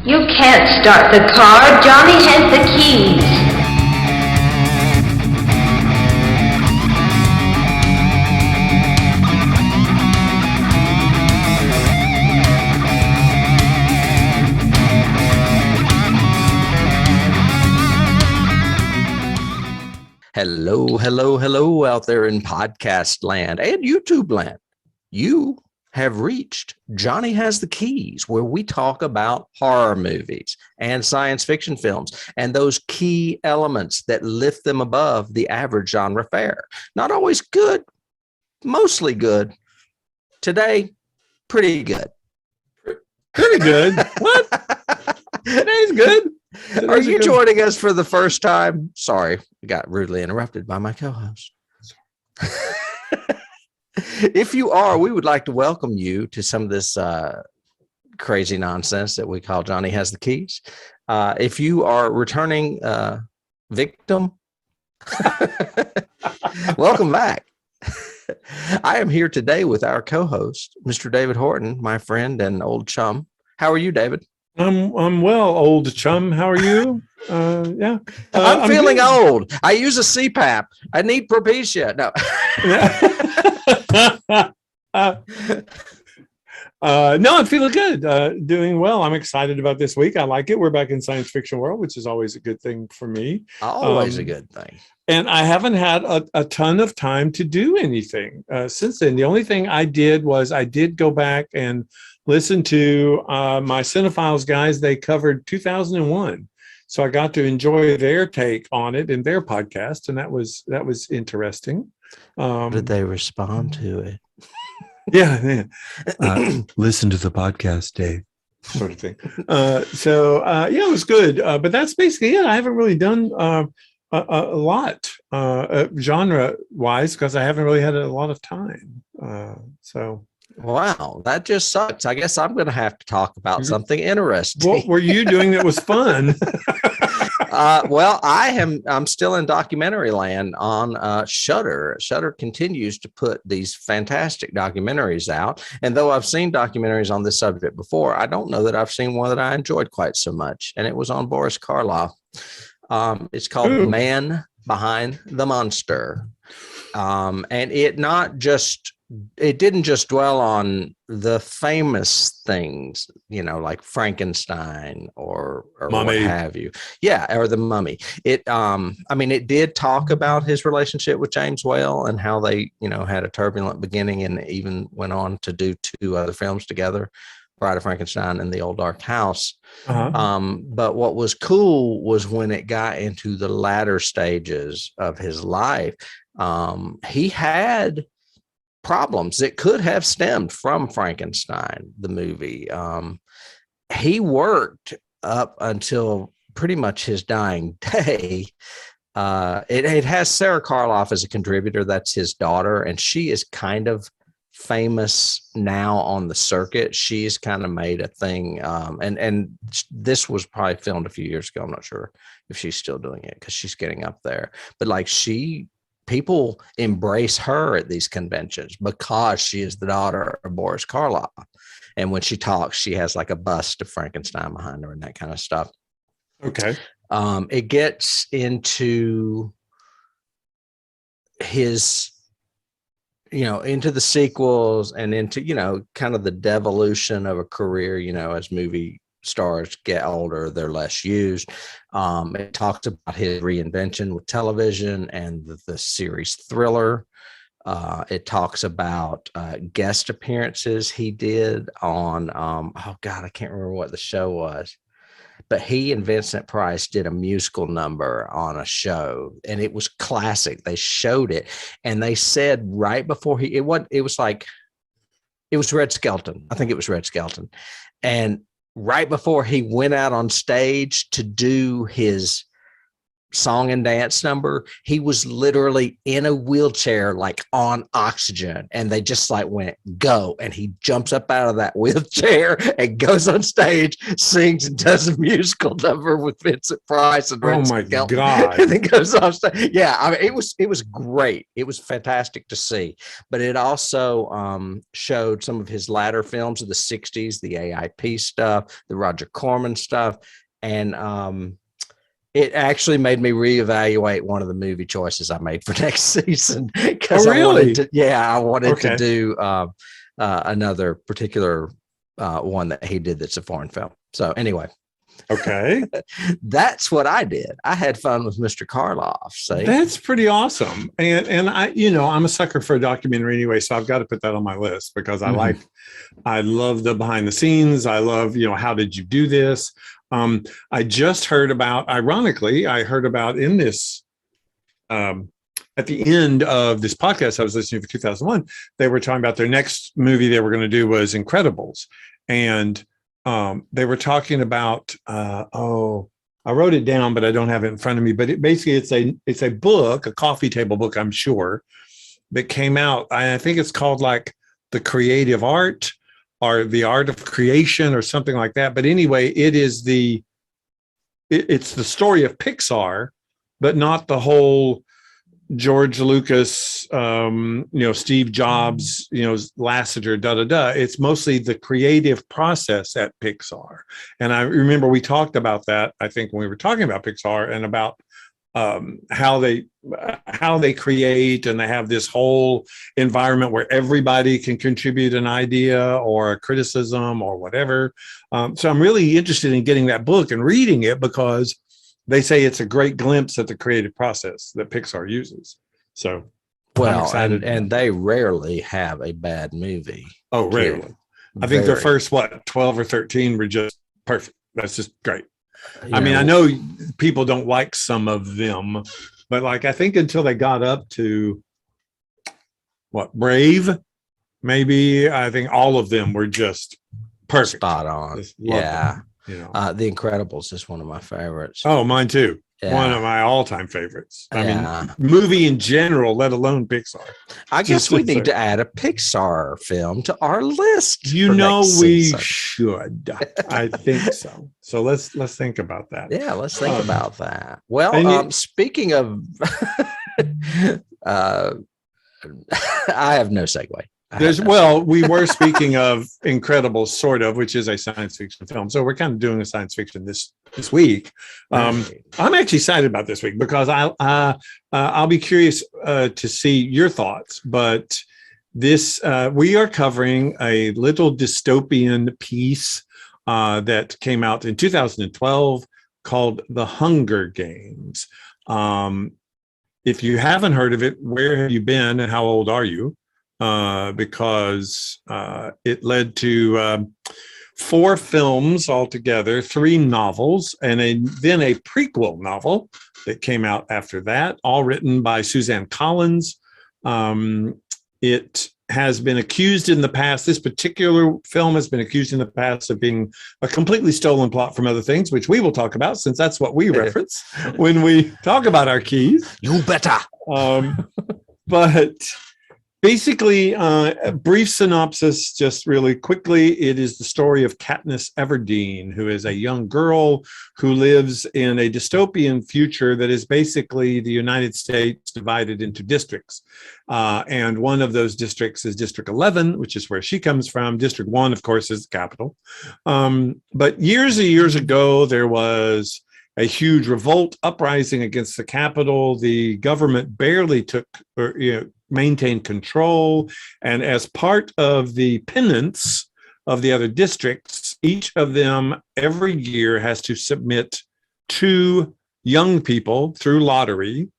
You can't start the car. Johnny has the keys. Hello out there in podcast land and YouTube land. You have reached Johnny Has the Keys, where we talk about horror movies and science fiction films and those key elements that lift them above the average genre fare. Not always good, mostly good. Today, pretty good. Pretty good. What? Today's good. Are you joining us for the first time? Sorry, I got rudely interrupted by my co-host. If you are, we would like to welcome you to some of this crazy nonsense that we call Johnny Has the Keys. If you are returning victim, welcome back. I am here today with our co-host, Mr. David Horton, my friend and old chum. How are you, David? I'm well, old chum. How are you? Yeah. I'm feeling old. I use a CPAP. I need Propecia. No. No, I'm feeling good. Doing well. I'm excited about this week. I like it. We're back in science fiction world, which is always a good thing for me. Always a good thing. And I haven't had a ton of time to do anything since then. The only thing I did was I did go back and listen to my Cinephiles guys. They covered 2001. So I got to enjoy their take on it in their podcast. And that was interesting. Did they respond to it? Yeah. Listen to the podcast, Dave. Sort of thing. Yeah, it was good. But that's basically it. I haven't really done a lot genre-wise because I haven't really had a lot of time. Wow, that just sucks. I guess I'm going to have to talk about something interesting. What were you doing that was fun? Well, I'm still in documentary land on Shudder. Shudder continues to put these fantastic documentaries out. And though I've seen documentaries on this subject before, I don't know that I've seen one that I enjoyed quite so much. And it was on Boris Karloff. It's called Man Behind the Monster. And it didn't just dwell on the famous things, like Frankenstein or what have you. Yeah. Or the Mummy. It did talk about his relationship with James Whale and how they, had a turbulent beginning and even went on to do 2 other films together, Bride of Frankenstein and The Old Dark House. Uh-huh. But what was cool was when it got into the latter stages of his life, he had problems that could have stemmed from Frankenstein, the movie. He worked up until pretty much his dying day. It has Sarah Karloff as a contributor. That's his daughter, and she is kind of famous now on the circuit. She's kind of made a thing, and this was probably filmed a few years ago. I'm not sure if she's still doing it because she's getting up there. But people embrace her at these conventions because she is the daughter of Boris Karloff. And when she talks, she has like a bust of Frankenstein behind her and that kind of stuff. Okay. It gets into his, into the sequels and into, kind of the devolution of a career, as movie stars get older, they're less used. It talks about his reinvention with television and the series Thriller. It talks about guest appearances he did on, I can't remember what the show was, but he and Vincent Price did a musical number on a show and it was classic. They showed it and they said right before it was Red Skelton. I think it was Red Skelton. And right before he went out on stage to do his song and dance number, he was literally in a wheelchair, like on oxygen, and they just like went go, and he jumps up out of that wheelchair and goes on stage, sings and does a musical number with Vincent Price and Oh Red my Skelton, God. and then goes off stage. Yeah, I mean, it was great. It was fantastic to see, but it also showed some of his latter films of the 60s, the AIP stuff, the Roger Corman stuff, and it actually made me reevaluate one of the movie choices I made for next season, because I wanted to do another particular one that he did that's a foreign film. So anyway, Okay. that's what I did. I had fun with Mr. Karloff. See? That's pretty awesome. And I, I'm a sucker for a documentary anyway, so I've got to put that on my list because I love the behind the scenes. I love, how did you do this? I just heard about, ironically, in this, at the end of this podcast I was listening to for 2001, they were talking about their next movie they were going to do was Incredibles. And they were talking about, I wrote it down, but I don't have it in front of me, but it's a book, a coffee table book, I'm sure, that came out. I think it's called like The Creative Art, or The Art of Creation, or something like that. But anyway, it's the story of Pixar, but not the whole George Lucas, Steve Jobs, Lasseter, It's mostly the creative process at Pixar. And I remember we talked about that, I think, when we were talking about Pixar and about how they create, and they have this whole environment where everybody can contribute an idea or a criticism or whatever. So I'm really interested in getting that book and reading it, because they say it's a great glimpse at the creative process that Pixar uses. So I'm excited. And they rarely have a bad movie. Oh, rarely. I think their first 12 or 13 were just perfect. That's just great. I mean, I know people don't like some of them, but like, I think until they got up to Brave, maybe, I think all of them were just perfect. Spot on. Yeah. The Incredibles is one of my favorites. Oh, mine too. Yeah. One of my all-time favorites. I mean, movie in general, let alone Pixar. I guess we need to add a Pixar film to our list. We should. I think so. So let's think about that. Yeah, let's think about that. Well, speaking of, I have no segue. We were speaking of Incredibles, sort of, which is a science fiction film. So we're kind of doing a science fiction this week. I'm actually excited about this week because I'll be curious to see your thoughts. But this we are covering a little dystopian piece that came out in 2012 called The Hunger Games. If you haven't heard of it, where have you been and how old are you? Because it led to 4 films altogether, 3 novels, and then a prequel novel that came out after that, all written by Suzanne Collins. It has been accused in the past, this particular film has been accused in the past of being a completely stolen plot from other things, which we will talk about, since that's what we reference when we talk about our keys. You better. But basically, a brief synopsis, just really quickly. It is the story of Katniss Everdeen, who is a young girl who lives in a dystopian future that is basically the United States divided into districts. And one of those districts is District 11, which is where she comes from. District 1, of course, is the capital. But years and years ago, there was a huge revolt uprising against the capital. The government barely maintained control. And as part of the penance of the other districts, each of them every year has to submit 2 young people through lottery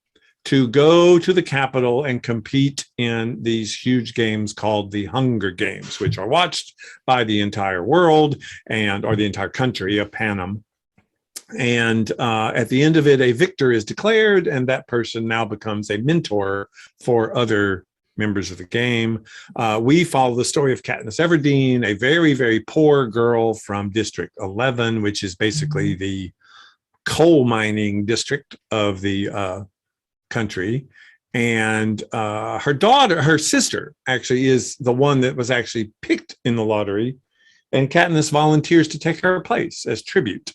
to go to the capital and compete in these huge games called the Hunger Games, which are watched by the entire world or the entire country of Panem. And at the end of it, a victor is declared, and that person now becomes a mentor for other members of the game. We follow the story of Katniss Everdeen, a very, very poor girl from District 11, which is basically the coal mining district of the country. And her sister actually is the one that was actually picked in the lottery. And Katniss volunteers to take her place as tribute.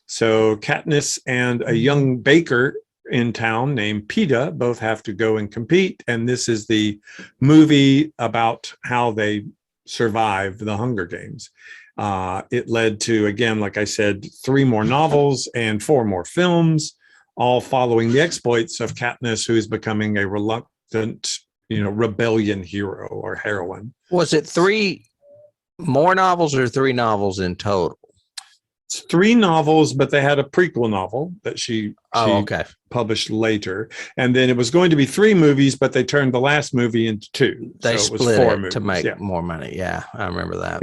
So Katniss and a young baker in town named Peta both have to go and compete. And this is the movie about how they survived the Hunger Games. It led to, again, like I said, 3 more novels and 4 more films, all following the exploits of Katniss, who is becoming a reluctant, rebellion hero or heroine. Was it 3 more novels or 3 novels in total? It's 3 novels, but they had a prequel novel that she published later. And then it was going to be 3 movies, but they turned the last movie into 2. They so split it was 4 it movies. to make more money. Yeah, I remember that.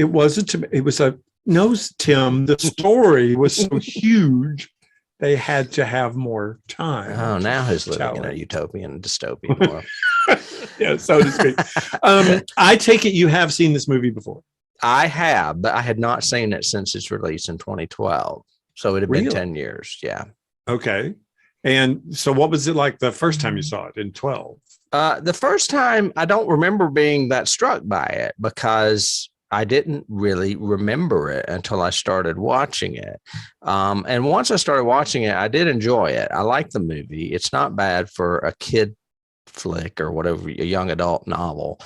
Tim, the story was so huge, they had to have more time. Oh, now who's living in a utopian dystopian world? Yeah, so to speak. I take it you have seen this movie before. I have, but I had not seen it since its release in 2012. So it had been 10 years. Yeah. Okay. And so what was it like the first time you saw it in 12? The first time, I don't remember being that struck by it because I didn't really remember it until I started watching it. And once I started watching it, I did enjoy it. I like the movie. It's not bad for a kid flick or whatever, a young adult novel.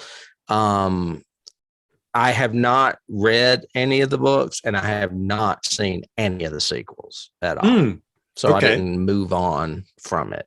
I have not read any of the books and I have not seen any of the sequels at all. So I didn't move on from it.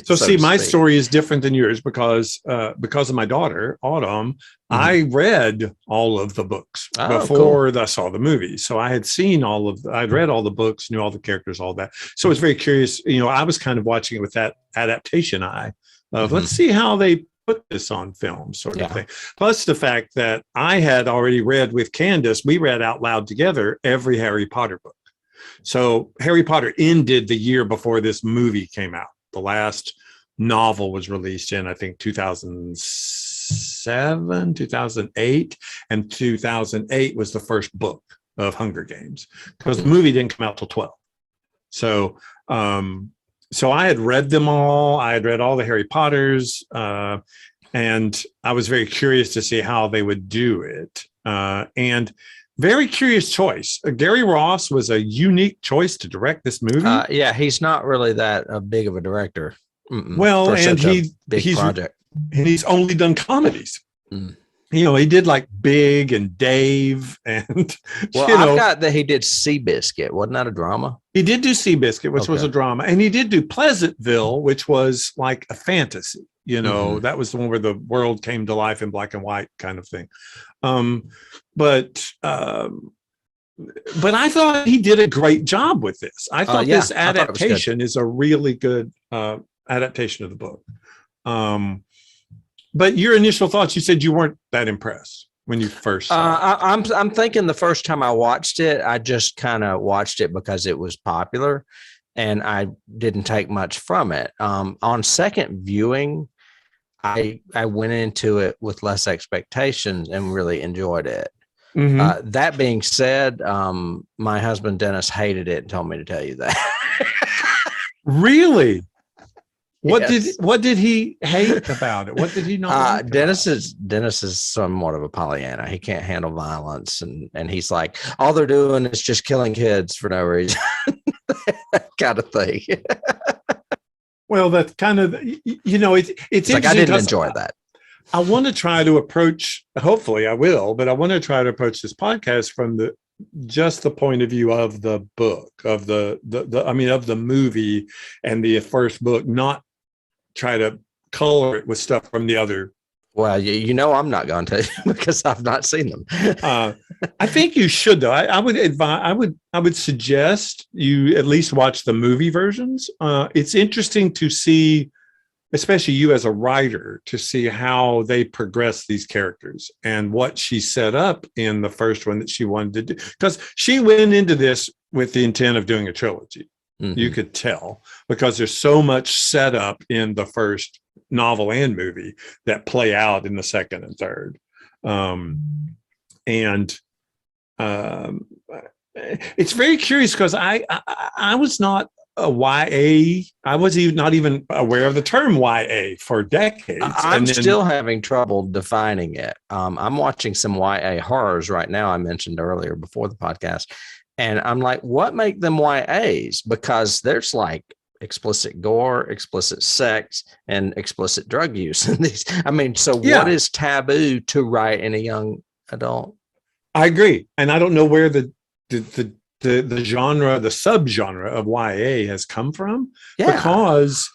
So see, my story is different than yours because of my daughter, Autumn. I read all of the books before I saw the movie. So I had seen I'd read all the books, knew all the characters, all that. So I was very curious. I was kind of watching it with that adaptation eye of let's see how they put this on film sort of thing. Plus the fact that I had already read with Candace, we read out loud together every Harry Potter book. So Harry Potter ended the year before this movie came out. The last novel was released in, I think, 2007, 2008, and 2008 was the first book of Hunger Games because the movie didn't come out till 12. So, so I had read them all. I had read all the Harry Potters, and I was very curious to see how they would do it. And very curious choice. Gary Ross was a unique choice to direct this movie. Yeah, he's not really that big of a director. Well, and he's project, and he's only done comedies. He did like Big and Dave, and I've got that he did Seabiscuit. Wasn't that a drama? He did do Seabiscuit, which was a drama, and he did do Pleasantville, which was like a fantasy. That was the one where the world came to life in black and white kind of thing. But I thought he did a great job with this. I thought this adaptation is a really good adaptation of the book. But your initial thoughts, you said you weren't that impressed when you first saw it. I'm thinking the first time I watched it, I just kind of watched it because it was popular and I didn't take much from it. On second viewing, I went into it with less expectations and really enjoyed it. That being said, my husband Dennis hated it and told me to tell you that. Really? What did he hate about it? What did he not like? Dennis is somewhat of a Pollyanna. He can't handle violence, and he's like, all they're doing is just killing kids for no reason. That kind of thing. Well, that's kind of it's like I didn't enjoy that. I want to try to approach, hopefully I will, but I want to try to approach this podcast from the point of view of the book, of the movie and the first book, not try to color it with stuff from the other. Well, I'm not going to because I've not seen them. I think you should, though. I would advise. I would suggest you at least watch the movie versions. It's interesting to see, especially you as a writer, to see how they progress these characters and what she set up in the first one that she wanted to do. Because she went into this with the intent of doing a trilogy. You could tell, because there's so much set up in the first novel and movie that play out in the second and third. It's very curious because I was not a YA. I was not even aware of the term YA for decades. I'm still having trouble defining it. I'm watching some YA horrors right now. I mentioned earlier before the podcast, and I'm like, what make them YAs? Because there's like explicit gore, explicit sex, and explicit drug use in these. I mean, so what is taboo to write in a young adult? I agree, and I don't know where the genre, the subgenre of YA has come from, because,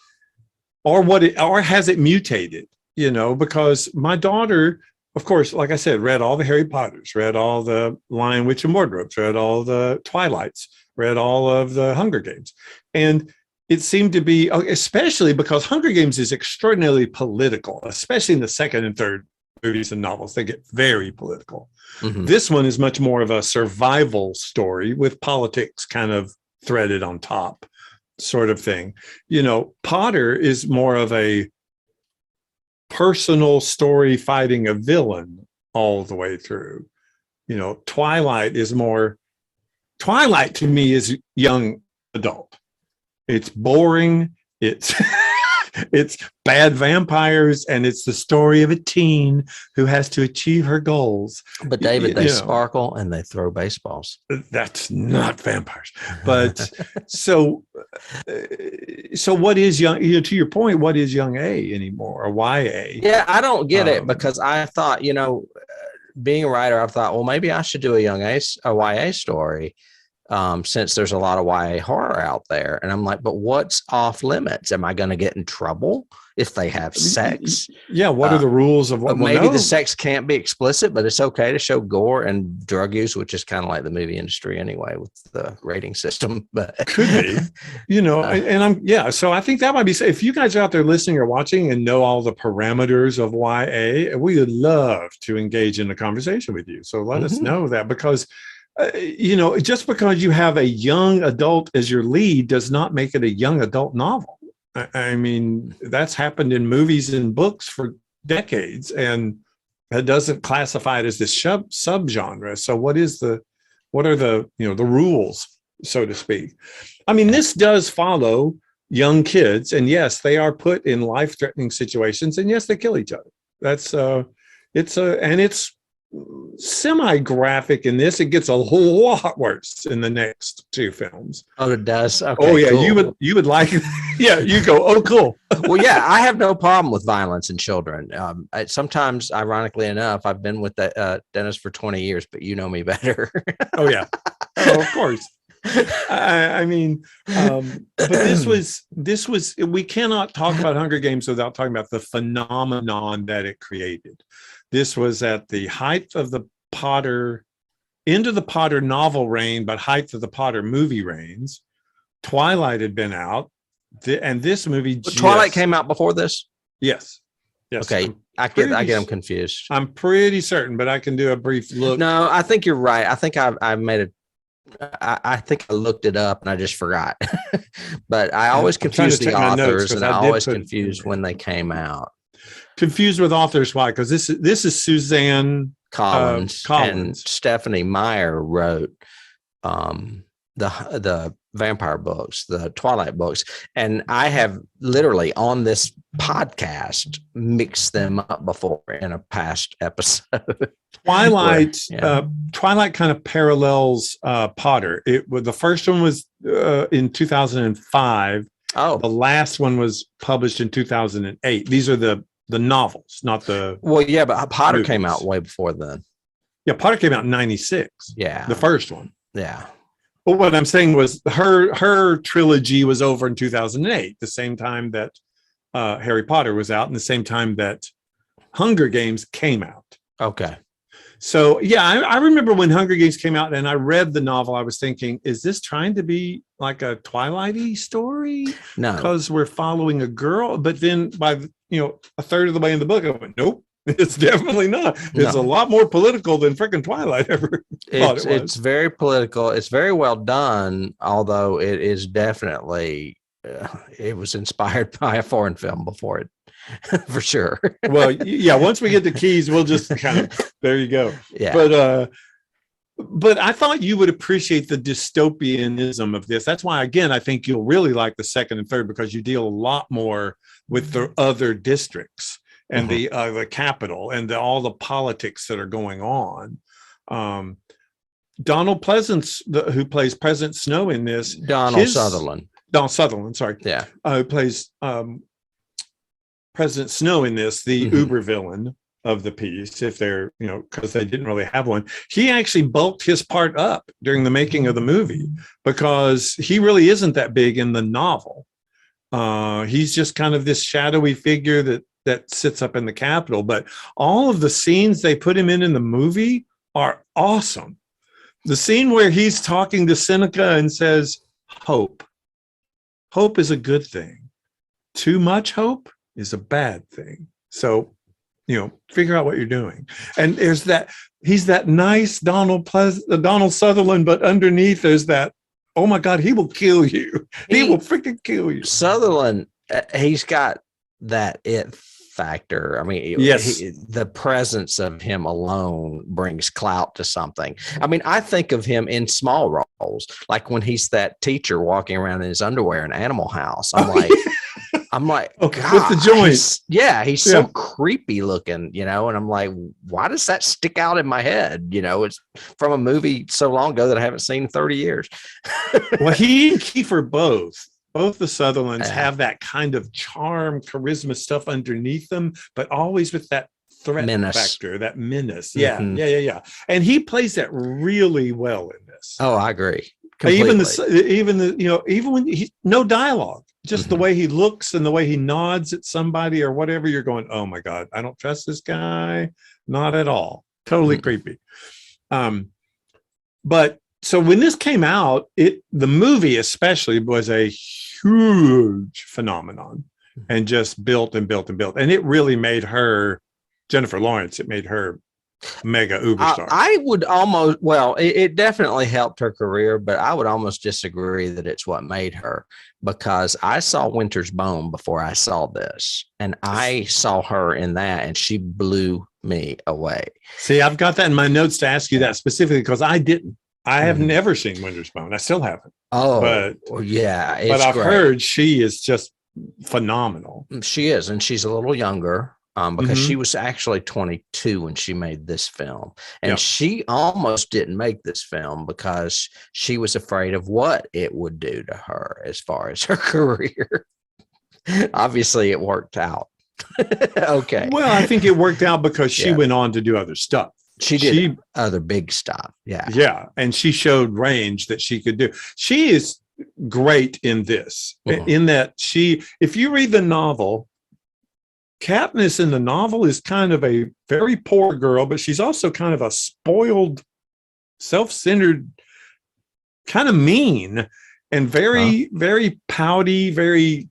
or has it mutated? Because my daughter, of course, like I said, read all the Harry Potters, read all the Lion, Witch, and Wardrobes, read all the Twilights, read all of the Hunger Games, and it seemed to be, especially because Hunger Games is extraordinarily political, especially in the second and third movies and novels. They get very political. Mm-hmm. This one is much more of a survival story with politics kind of threaded on top, sort of thing. Potter is more of a personal story fighting a villain all the way through. Twilight to me is young adult. It's boring. It's it's bad vampires, and it's the story of a teen who has to achieve her goals. But David, they sparkle and they throw baseballs. That's not vampires. But so what is young? To your point, what is young A anymore, or YA? Yeah, I don't get it, because I thought, being a writer, I thought, well, maybe I should do a YA story. Since there's a lot of YA horror out there. And I'm like, but what's off limits? Am I going to get in trouble if they have sex? Yeah. What are the rules of what? Maybe the sex can't be explicit, but it's okay to show gore and drug use, which is kind of like the movie industry anyway, with the rating system. But could be, so I think that might be, if you guys are out there listening or watching and know all the parameters of YA, we would love to engage in a conversation with you. So let us know that, because just because you have a young adult as your lead does not make it a young adult novel. I mean, that's happened in movies and books for decades, and that doesn't classify it as this subgenre. So what are the rules, so to speak? I mean, this does follow young kids, and yes, they are put in life-threatening situations, and yes, they kill each other. That's it's semi-graphic in this. It gets a whole lot worse in the next two films. Oh, it does. Okay, oh yeah, cool. you would like it. Yeah, you go, oh cool. Well, yeah, I have no problem with violence in children. Sometimes, ironically enough, I've been with the dentist for 20 years, but you know me better. Oh yeah, of course. I mean, but this was, we cannot talk about Hunger Games without talking about the phenomenon that it created. This was at the height of the Potter, end of the Potter novel reign, but height of the Potter movie reigns. Twilight had been out, and this movie. Twilight came out before this? Yes. Okay, I get them confused. I'm pretty certain, but I can do a brief look. No, I think you're right. I think I made I think I looked it up and I just forgot. But I always confuse the authors, and I always confuse when they came out. Confused with authors, why? Because this is Suzanne Collins and Stephanie Meyer wrote the vampire books, the Twilight books, and I have literally on this podcast mixed them up before in a past episode. Twilight kind of parallels Potter. The first one was in 2005. Oh, the last one was published in 2008. These are the novels, not the. Well, yeah, but Potter came out way before then. Yeah, Potter came out in 96. Yeah, the first one. Yeah. But what I'm saying was her trilogy was over in 2008, the same time that Harry Potter was out, and the same time that Hunger Games came out. Okay. So yeah, I remember when Hunger Games came out, and I read the novel. I was thinking, is this trying to be like a Twilight-y story? No, because we're following a girl. But then by a third of the way in the book, I went, nope. It's definitely not. It's a lot more political than freaking Twilight ever thought it was. It's very political. It's very well done, although it is definitely it was inspired by a foreign film before it, for sure. Well, yeah. Once we get the keys, we'll just kind of there you go. Yeah. But But I thought you would appreciate the dystopianism of this. That's why, again, I think you'll really like the second and third, because you deal a lot more with the other districts and the Capitol and all the politics that are going on. Donald Pleasance, who plays President Snow in this, Donald Sutherland, sorry, yeah, who plays President Snow in this, the uber villain of the piece, if they're, because they didn't really have one. He actually bulked his part up during the making of the movie, because he really isn't that big in the novel. He's just kind of this shadowy figure that sits up in the Capitol. But all of the scenes they put him in the movie are awesome. The scene where he's talking to Seneca and says, hope is a good thing. Too much hope is a bad thing. So, figure out what you're doing. And there's he's that nice Donald Sutherland, but underneath there's that, oh my God, he will kill you. He will freaking kill you. Sutherland, he's got that it factor. I mean, yes, the presence of him alone brings clout to something. I mean, I think of him in small roles, like when he's that teacher walking around in his underwear in Animal House. I'm like, God, with the joints. He's so creepy looking, and I'm like, why does that stick out in my head? It's from a movie so long ago that I haven't seen in 30 years. Well, he and Kiefer both the Sutherlands have that kind of charm, charisma stuff underneath them, but always with that threat factor, that menace. Yeah. And he plays that really well in this. Oh, I agree. Completely. Even when no dialogue, just the way he looks and the way he nods at somebody or whatever, you're going, oh my God, I don't trust this guy. Not at all. Totally creepy. But so when this came out, the movie especially was a huge phenomenon and just built and built and built. And it really made her, Jennifer Lawrence, it made her mega uber star. I would almost, it definitely helped her career, but I would almost disagree that it's what made her, because I saw Winter's Bone before I saw this, and I saw her in that, and she blew me away. See, I've got that in my notes to ask you that specifically, because I didn't. I have never seen Winter's Bone. I still haven't. Oh, but yeah. But I've heard she is just phenomenal. She is, and she's a little younger. Because she was actually 22 when she made this film. And she almost didn't make this film because she was afraid of what it would do to her as far as her career. Obviously, it worked out. Okay. Well, I think it worked out because she went on to do other stuff. She did other big stuff. Yeah. Yeah. And she showed range that she could do. She is great in this, in that if you read the novel, Katniss in the novel is kind of a very poor girl, but she's also kind of a spoiled, self-centered, kind of mean, and very, very pouty, very...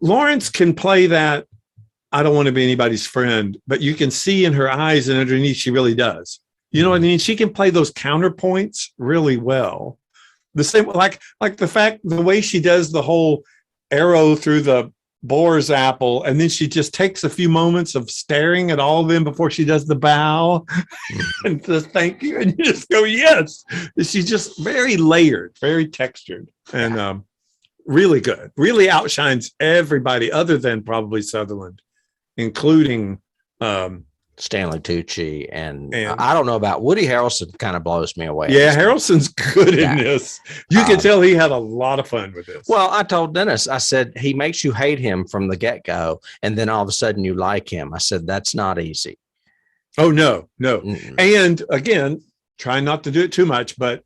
Lawrence can play that, I don't want to be anybody's friend, but you can see in her eyes and underneath she really does. You know what I mean? She can play those counterpoints really well. The same, like the way she does the whole arrow through the boar's apple, and then she just takes a few moments of staring at all of them before she does the bow and says thank you, and you just go yes. She's just very layered, very textured, and really good. Really outshines everybody other than probably Sutherland, including Stanley Tucci, and I don't know about Woody Harrelson. Kind of blows me away. Yeah, Harrelson's good in this. You can tell he had a lot of fun with this. Well, I told Dennis, I said, he makes you hate him from the get-go, and then all of a sudden you like him. I said, that's not easy. Oh, no. And again, try not to do it too much, but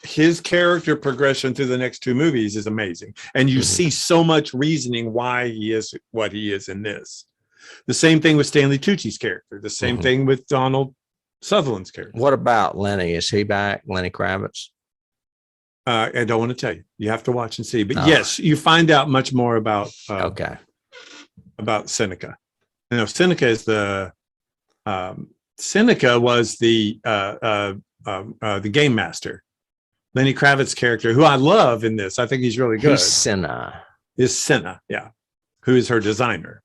his character progression through the next two movies is amazing. And you see so much reasoning why he is what he is in this. The same thing with Stanley Tucci's character. The same thing with Donald Sutherland's character. What about Lenny? Is he back? Lenny Kravitz? I don't want to tell you. You have to watch and see. But yes, you find out much more about about Seneca. Seneca is Seneca was the game master. Lenny Kravitz's character, who I love in this. I think he's really good. He's Senna. Is Senna, yeah. Who is her designer.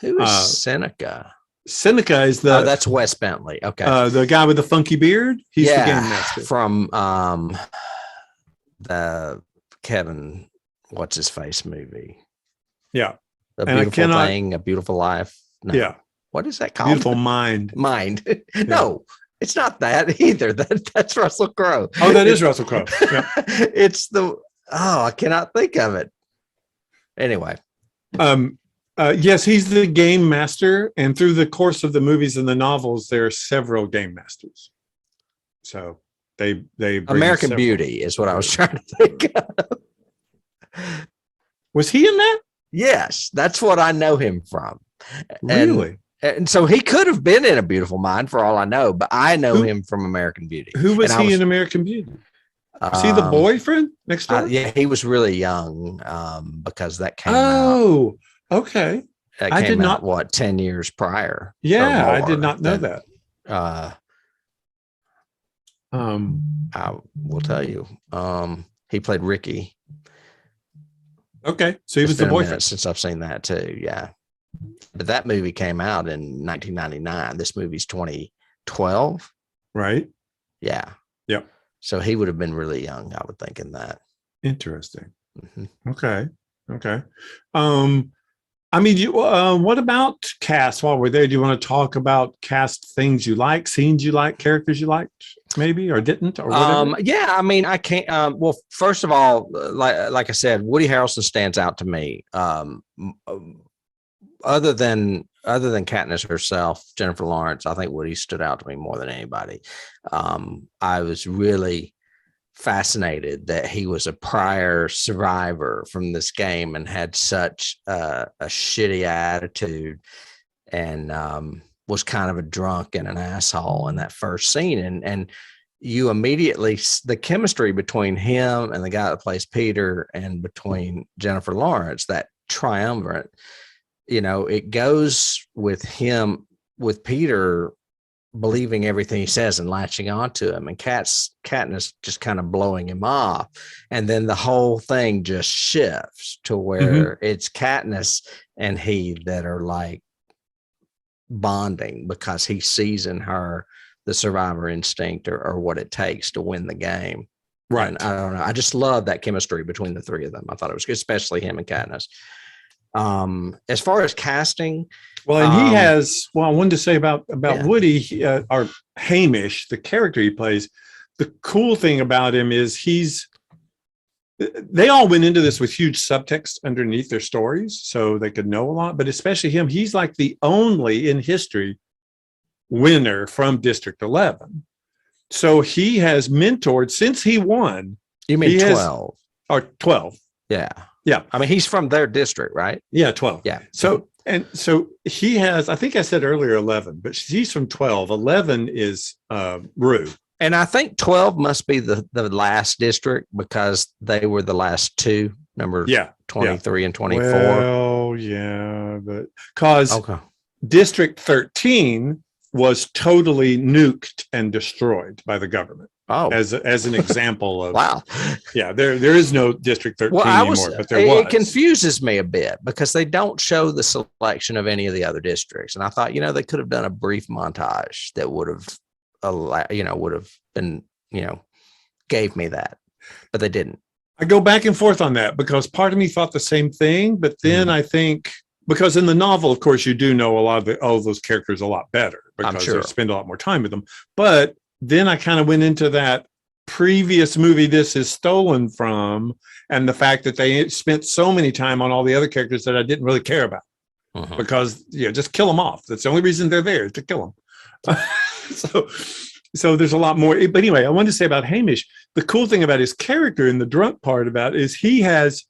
Who is Seneca? Seneca is Oh, that's Wes Bentley. Okay. The guy with the funky beard. He's the game master from the Kevin, what's his face movie? Yeah. A Beautiful Thing, A Beautiful Life. No. Yeah. What is that called? Beautiful Mind. Mind. No, it's not that either. That's Russell Crowe. Oh, that is Russell Crowe. Yeah. It's I cannot think of it. Anyway. Yes, he's the game master, and through the course of the movies and the novels, there are several game masters. So they bring American Beauty is what I was trying to think of. Was he in that? Yes, that's what I know him from. Really? And so he could have been in A Beautiful Mind for all I know, but I know him from American Beauty. Who was he in American Beauty? Was he the boyfriend next door? Yeah, he was really young because that came out. Oh, okay. I did not. What, 10 years prior? Yeah, I did not know that. I will tell you. He played Ricky. Okay, so he was the boyfriend. Since I've seen that too, yeah. But that movie came out in 1999. This movie's 2012, right? Yeah. Yep. So he would have been really young, I would think, in that. Interesting. Mm-hmm. Okay. I mean, what about cast while we're there? Do you want to talk about cast things you like, scenes you like, characters you liked, maybe, or didn't, or whatever? Yeah, I mean, I can't. Well, first of all, like I said, Woody Harrelson stands out to me. Other than Katniss herself, Jennifer Lawrence, I think Woody stood out to me more than anybody. I was really fascinated that he was a prior survivor from this game and had such a shitty attitude and was kind of a drunk and an asshole in that first scene. And you immediately, the chemistry between him and the guy that plays Peter and between Jennifer Lawrence, that triumvirate, it goes with him, with Peter believing everything he says and latching onto him, and Katniss just kind of blowing him off. And then the whole thing just shifts to where it's Katniss and he that are like bonding because he sees in her the survivor instinct or what it takes to win the game. Right. And I don't know. I just love that chemistry between the three of them. I thought it was good, especially him and Katniss. As far as casting, and he has. Well, I wanted to say about Woody or Hamish, the character he plays. The cool thing about him is they all went into this with huge subtext underneath their stories, so they could know a lot. But especially him, he's like the only in history winner from District 11. So he has mentored since he won. You mean 12? Or 12? Yeah. Yeah. I mean, he's from their district, right? Yeah, 12. Yeah. So he has, I think I said earlier 11, but he's from 12. 11 is Rue. And I think 12 must be the last district because they were the last two, number 23 and 24. Well, yeah, but because District 13 was totally nuked and destroyed by the government. Oh, as an example of wow, yeah, there is no District 13 anymore, but there was. It confuses me a bit because they don't show the selection of any of the other districts, and I thought they could have done a brief montage that would have been gave me that, but they didn't. I go back and forth on that because part of me thought the same thing, but then I think because in the novel, of course, you do know a lot of those characters a lot better because they spend a lot more time with them, but then I kind of went into that previous movie this is stolen from and the fact that they spent so many time on all the other characters that I didn't really care about because just kill them off. That's the only reason they're there, is to kill them. So there's a lot more. But anyway, I wanted to say about Hamish, the cool thing about his character and the drunk part about it is he has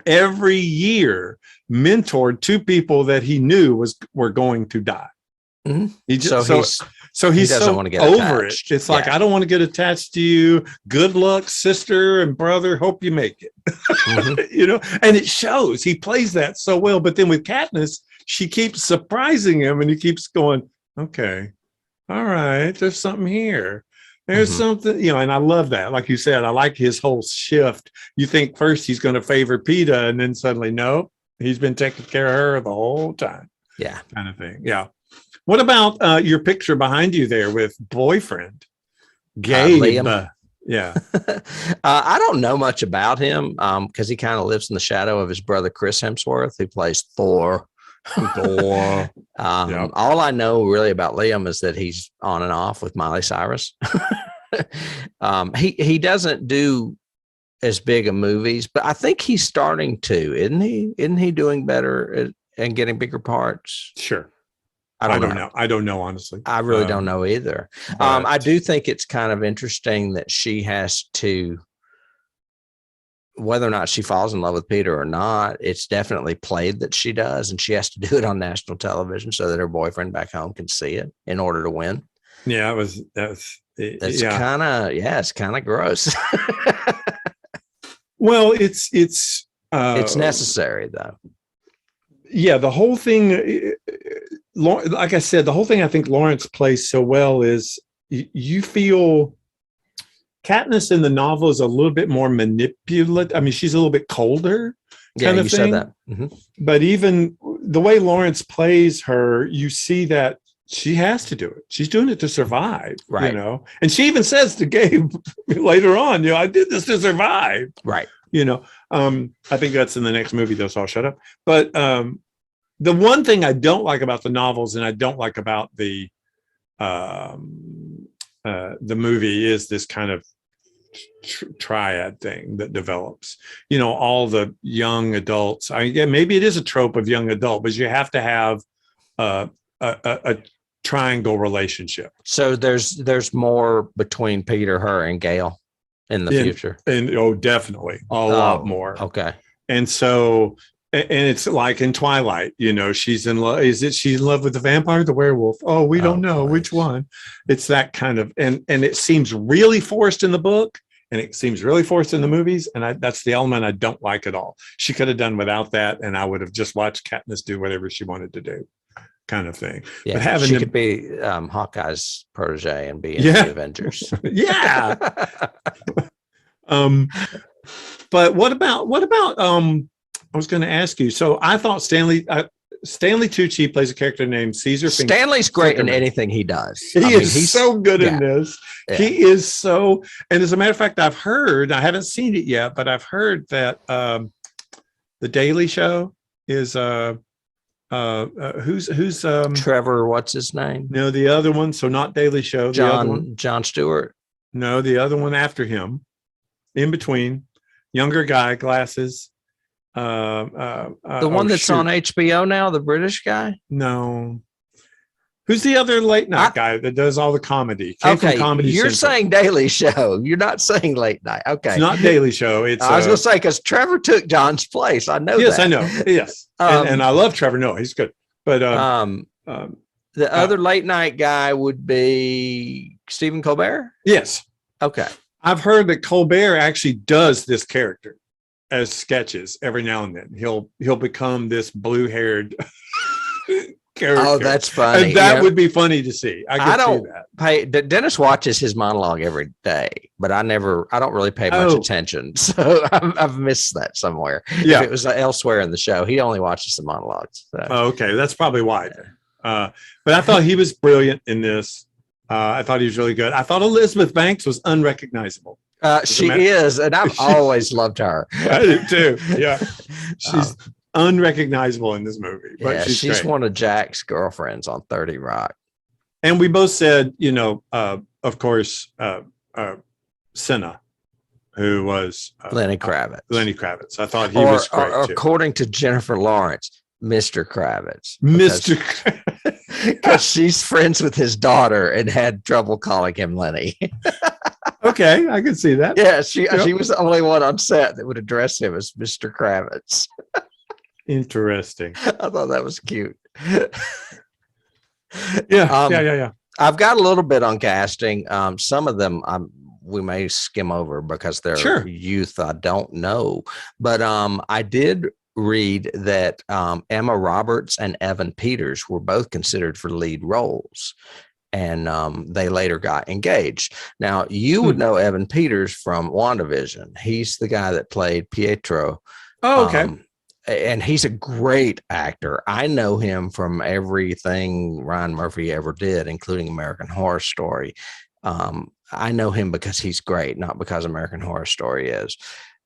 every year mentored two people that he knew were going to die. He just, so he doesn't want to get over attached. It's like, I don't want to get attached to you. Good luck, sister and brother. Hope you make it. And it shows. He plays that so well. But then with Katniss, she keeps surprising him and he keeps going, okay, all right, there's something here. There's something, and I love that. Like you said, I like his whole shift. You think first he's going to favor Peeta and then suddenly, no, he's been taking care of her the whole time. Yeah. Kind of thing. Yeah. What about your picture behind you there with boyfriend Gabe? Liam. Yeah. I don't know much about him because he kind of lives in the shadow of his brother Chris Hemsworth, who plays Thor. Yep. All I know really about Liam is that he's on and off with Miley Cyrus. He doesn't do as big of movies, but I think he's starting to, isn't he? Isn't he doing better and getting bigger parts? Sure. I don't know. I don't know, honestly. I really don't know either. I do think it's kind of interesting that she has to, whether or not she falls in love with Peter or not, it's definitely played that she does, and she has to do it on national television so that her boyfriend back home can see it in order to win. Yeah, it's kind of gross. Well, it's necessary though. Yeah, the whole thing, like I said, the whole thing I think Lawrence plays so well is you feel Katniss in the novel is a little bit more manipulative. I mean, she's a little bit colder. Yeah, you said that. Mm-hmm. But even the way Lawrence plays her, you see that she has to do it. She's doing it to survive, right? You know, and she even says to Gabe later on, you know, I did this to survive, right? You know, I think that's in the next movie, though, so I'll shut up. But the one thing I don't like about the novels, and I don't like about the movie, is this kind of triad thing that develops. You know, all the young adults. Maybe it is a trope of young adult, but you have to have a triangle relationship. So there's more between Peter, her, and Gale in the future. And definitely a lot more. Okay. And so, and it's like in Twilight, you know, she's in love. She's in love with the vampire, the werewolf? Oh, we don't know which one. It's that kind of, and it seems really forced in the book, and it seems really forced in the movies. And that's the element I don't like at all. She could have done without that, and I would have just watched Katniss do whatever she wanted to do, kind of thing. Yeah, but she could be Hawkeye's protege and be in the Avengers. Yeah. But what about I was going to ask you. So I thought Stanley Tucci plays a character named Caesar. Stanley's great in anything he does. He's so good in this. Yeah. He is so. And as a matter of fact, I haven't seen it yet, but I've heard that The Daily Show is who's Trevor, what's his name? No, the other one. So not Daily Show. The other one. Jon Stewart. No, the other one after him. In between, younger guy, glasses. The one that's on HBO now, the British guy? No. Who's the other late night guy that does all the comedy? Okay, Comedy you're Central. saying Daily Show. You're not saying late night. Okay. It's not Daily Show. It's I was going to say, because Trevor took John's place. I know yes, that. I know. Yes. And I love Trevor Noah. He's good. But the other late night guy would be Stephen Colbert? Yes. Okay. I've heard that Colbert actually does this character as sketches every now and then. He'll become this blue-haired character. Oh, that's funny. And that would be funny to see. I don't see that. Dennis watches his monologue every day, but I don't really pay much attention. So I've missed that somewhere. Yeah. If it was elsewhere in the show, he only watches the monologues. So. Oh, okay. That's probably why. But I thought he was brilliant in this. I thought he was really good. I thought Elizabeth Banks was unrecognizable. She is, and I've always loved her. I do too. Yeah. She's unrecognizable in this movie. But yeah, she's one of Jack's girlfriends on 30 Rock. And we both said, you know, of course, Senna, who was Lenny Kravitz. Lenny Kravitz. I thought he was great too. According to Jennifer Lawrence, Mr. Kravitz. Mr. Kravitz. Because she's friends with his daughter and had trouble calling him Lenny. Okay, I can see that. Yeah, she was the only one on set that would address him as Mr. Kravitz. Interesting. I thought that was cute. Yeah. I've got a little bit on casting. Some of them we may skim over because they're youth. I don't know, but I did read that Emma Roberts and Evan Peters were both considered for lead roles, and they later got engaged. Now, you would know Evan Peters from WandaVision. He's the guy that played Pietro. Oh, okay. and he's a great actor. I know him from everything Ryan Murphy ever did, including American Horror Story. I know him because he's great, not because American Horror Story is.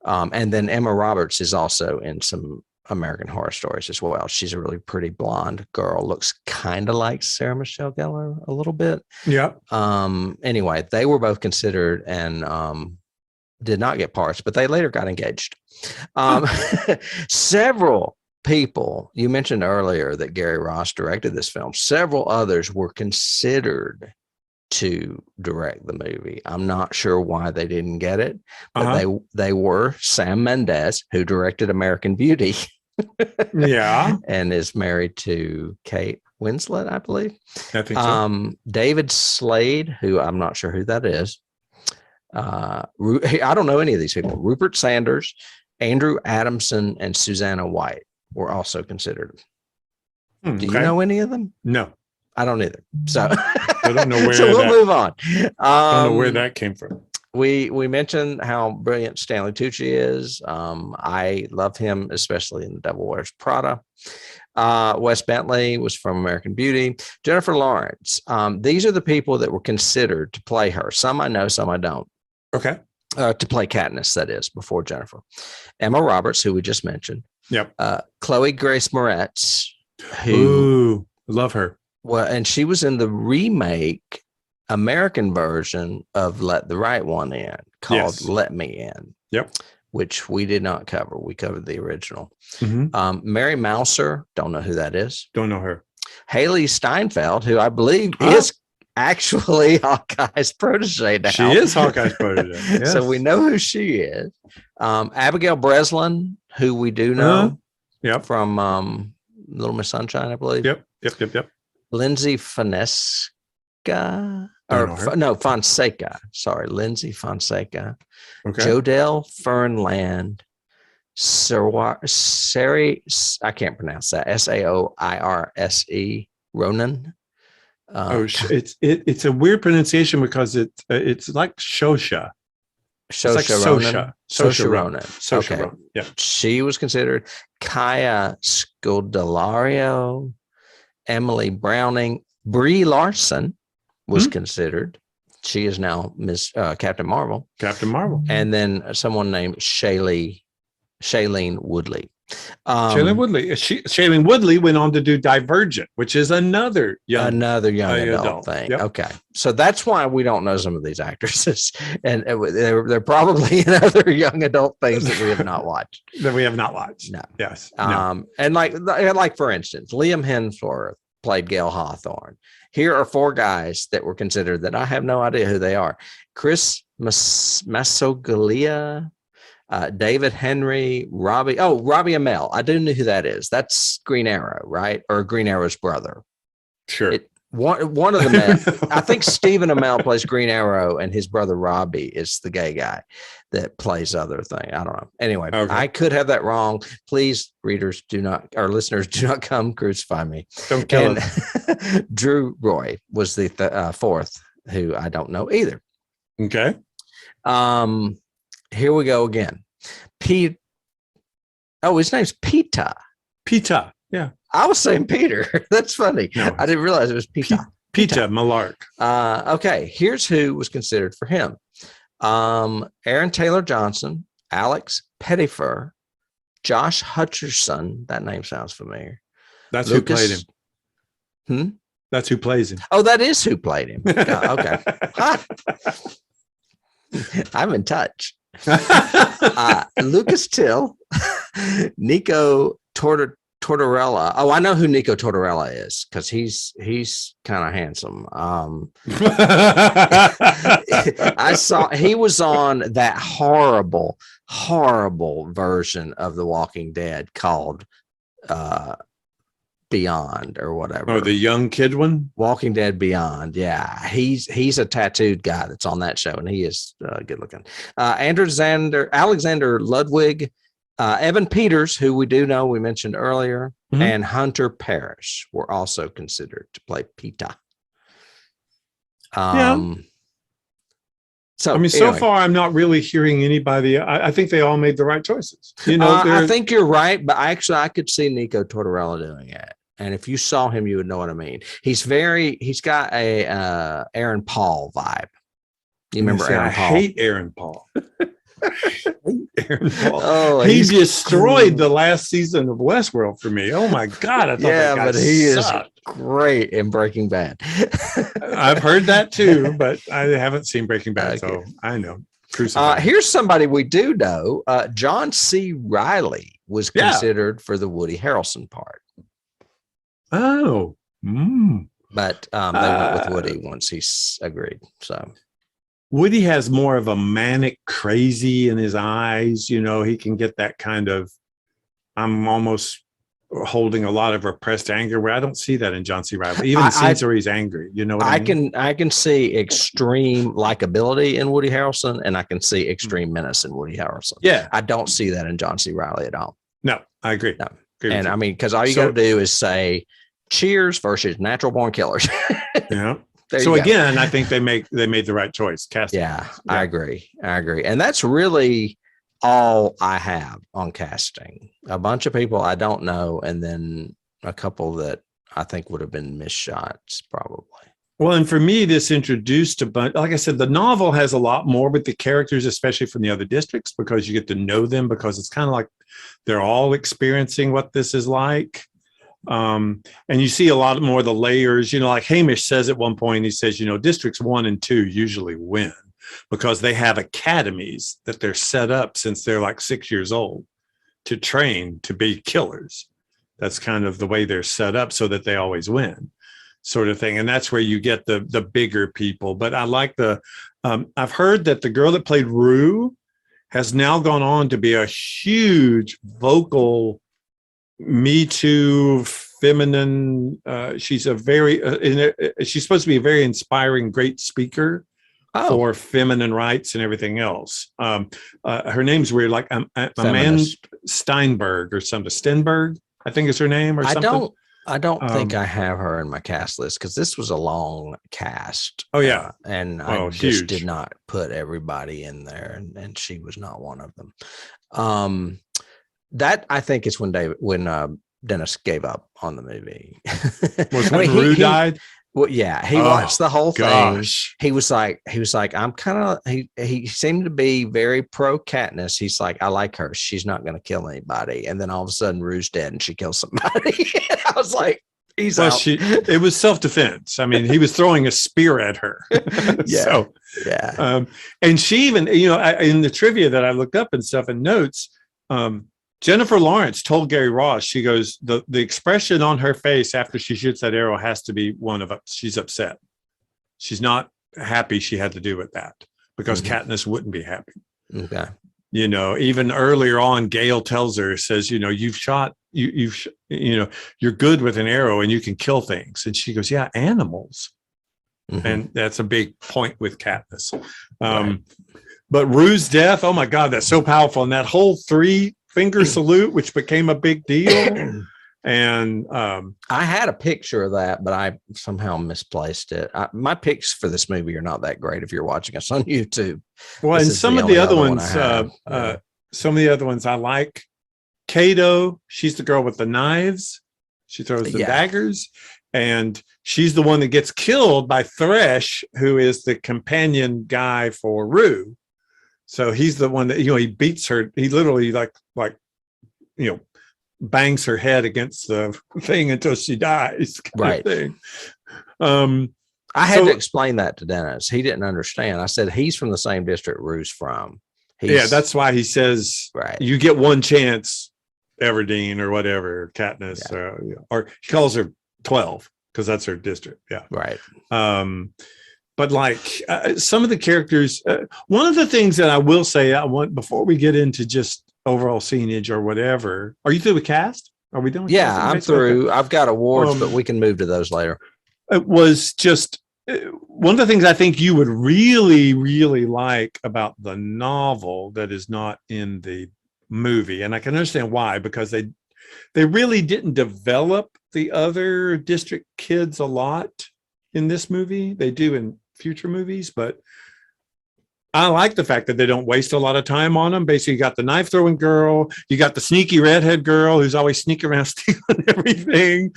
And then Emma Roberts is also in some American Horror Stories as well. She's a really pretty blonde girl, looks kind of like Sarah Michelle Gellar a little bit. Yeah. Anyway, they were both considered and did not get parts, but they later got engaged. Several people, you mentioned earlier that Gary Ross directed this film. Several others were considered to direct the movie. I'm not sure why they didn't get it, but they were Sam Mendes, who directed American Beauty. Yeah. And is married to Kate Winslet, I believe. I think so. David Slade, who I'm not sure who that is. I don't know any of these people. Rupert Sanders, Andrew Adamson, and Susanna White were also considered. Do you know any of them? No, I don't either. So I don't know where. So we'll move on. I don't know where that came from. We mentioned how brilliant Stanley Tucci is. I love him, especially in The Devil Wears Prada. Wes Bentley was from American Beauty. Jennifer Lawrence. These are the people that were considered to play her. Some I know, some I don't. Okay. To play Katniss, that is, before Jennifer. Emma Roberts, who we just mentioned. Yep. Chloe Grace Moretz, who love her. Well, and she was in the remake American version of Let the Right One In, called Let Me In. Yep. Which we did not cover. We covered the original. Mm-hmm. Mary Mouser, don't know who that is. Don't know her. Haley Steinfeld, who I believe is actually Hawkeye's protege now. She is Hawkeye's protege. Yes. So we know who she is. Abigail Breslin, who we do know from Little Miss Sunshine, I believe. Yep. Lindsay Fonseca. Fonseca. Sorry, Lindsay Fonseca. Okay. Jodelle Fernland. Sari, I can't pronounce that. Saoirse Ronan. It's a weird pronunciation because it's like Shosha. Saoirse Ronan. Saoirse Ronan. Yeah. She was considered. Kaya Scodelario, Emily Browning, Brie Larson was considered. She is now Miss Captain Marvel. Captain Marvel. And then someone named Shailene Woodley. Shailene Woodley went on to do Divergent, which is another young adult thing. Yep. Okay, so that's why we don't know some of these actresses, and they're probably in other young adult things that we have not watched. No. Yes. No. And like for instance, Liam Hemsworth played Gale Hawthorne. Here are four guys that were considered that I have no idea who they are. Chris Massogalia, David Henry, Robbie Amell. I do know who that is. That's Green Arrow, right? Or Green Arrow's brother. Sure. One of them, I think Stephen Amell plays Green Arrow, and his brother Robbie is the gay guy that plays other thing. I don't know. Anyway, I could have that wrong. Please, listeners, do not come crucify me. Don't kill him. Drew Roy was the fourth, who I don't know either. Okay. Here we go again. His name's Pita. Pita. Yeah. I was saying Peter. That's funny. No. I didn't realize it was Pita. Pita Malark. Okay. Here's who was considered for him. Aaron Taylor Johnson, Alex Pettyfer, Josh Hutcherson. That name sounds familiar. That's who played him. That's who plays him. Oh, that is who played him. Okay. I'm in touch. Lucas Till, Nico Tortorella. Oh, I know who Nico Tortorella is because he's kind of handsome. I saw he was on that horrible version of The Walking Dead called Beyond or whatever. Oh, the young kid one? Walking Dead Beyond. Yeah. He's a tattooed guy that's on that show, and he is good looking. Alexander Ludwig, Evan Peters, who we do know, we mentioned earlier, and Hunter Parrish were also considered to play Pita. So I mean, so anyway. far, I'm not really hearing anybody. I think they all made the right choices. You know, I think you're right, but actually, I could see Nico Tortorella doing it. And if you saw him, you would know what I mean. He's got a Aaron Paul vibe. You remember Aaron Paul? I hate Aaron Paul. Aaron Paul. Oh, he destroyed the last season of Westworld for me. Oh my God. I thought that guy but he sucked. is great in Breaking Bad. I've heard that too, but I haven't seen Breaking Bad, so I know. Here's somebody we do know. John C. Reilly was considered for the Woody Harrelson part. Oh. But they went with Woody once he's agreed. So Woody has more of a manic crazy in his eyes. You know, he can get that kind of, I'm almost holding a lot of repressed anger, where I don't see that in John C. Reilly, even in scenes where he's angry. You know what I mean? I can see extreme likability in Woody Harrelson, and I can see extreme menace in Woody Harrelson. Yeah. I don't see that in John C. Reilly at all. No, I agree. No. And I mean, because all you got to do is say Cheers versus Natural Born Killers. Yeah. So again, I think they made the right choice. Casting. Yeah, I agree. And that's really all I have on casting. A bunch of people I don't know, and then a couple that I think would have been missed shots, probably. Well, and for me, this introduced a bunch. Like I said, the novel has a lot more with the characters, especially from the other districts, because you get to know them, because it's kind of like they're all experiencing what this is like. And you see a lot more of the layers, you know, like Hamish says at one point, he says, you know, districts 1 and 2 usually win because they have academies that they're set up since they're like 6 years old to train to be killers. That's kind of the way they're set up, so that they always win, sort of thing. And that's where you get the bigger people. But I like I've heard that the girl that played Rue has now gone on to be a huge vocal Me Too feminine. She's a very she's supposed to be a very inspiring, great speaker for feminine rights and everything else. Her name's weird, like Amanda Steinberg or something. Stenberg, I think is her name, or something. I don't think I have her in my cast list, because this was a long cast. Oh yeah, and I just did not put everybody in there, and she was not one of them. That I think is when Dennis gave up on the movie. Was when Rue died? Well, yeah, he watched the whole thing. He was like, I'm kind of, he seemed to be very pro Katniss. He's like, I like her. She's not going to kill anybody. And then all of a sudden Rue's dead and she kills somebody. I was like, he's out. It was self-defense. I mean, he was throwing a spear at her. And she even, you know, in the trivia that I looked up and stuff and notes, Jennifer Lawrence told Gary Ross, she goes, the expression on her face after she shoots that arrow has to be one of she's upset. She's not happy she had to do with that, because Katniss wouldn't be happy. Okay. You know, even earlier on, Gale tells her, says, you know, you know, you're good with an arrow and you can kill things. And she goes, yeah, animals. And that's a big point with Katniss. But Rue's death, oh my God, that's so powerful. And that whole 3-finger salute, which became a big deal. And I had a picture of that, but I somehow misplaced it. My pics for this movie are not that great if you're watching us on YouTube. Well, and some of the other ones, some of the other ones I like. Kato, she's the girl with the knives. She throws the daggers. And she's the one that gets killed by Thresh, who is the companion guy for Rue. So he's the one that, you know, he beats her. He literally like, you know, bangs her head against the thing until she dies. Right. I had to explain that to Dennis. He didn't understand. I said, he's from the same district Rue's from. That's why he says, you get one chance, Everdeen or whatever, Katniss, or he calls her 12 because that's her district. Yeah. Right. But like some of the characters, one of the things that I will say, I want before we get into just overall scenage or whatever, are you through with cast? Are we done with cast? I'm through. Okay. I've got awards, but we can move to those later. It was just one of the things I think you would really, really like about the novel that is not in the movie. And I can understand why, because they really didn't develop the other district kids a lot in this movie. They do in future movies, but I like the fact that they don't waste a lot of time on them. Basically, you got the knife throwing girl, you got the sneaky redhead girl who's always sneaking around stealing everything.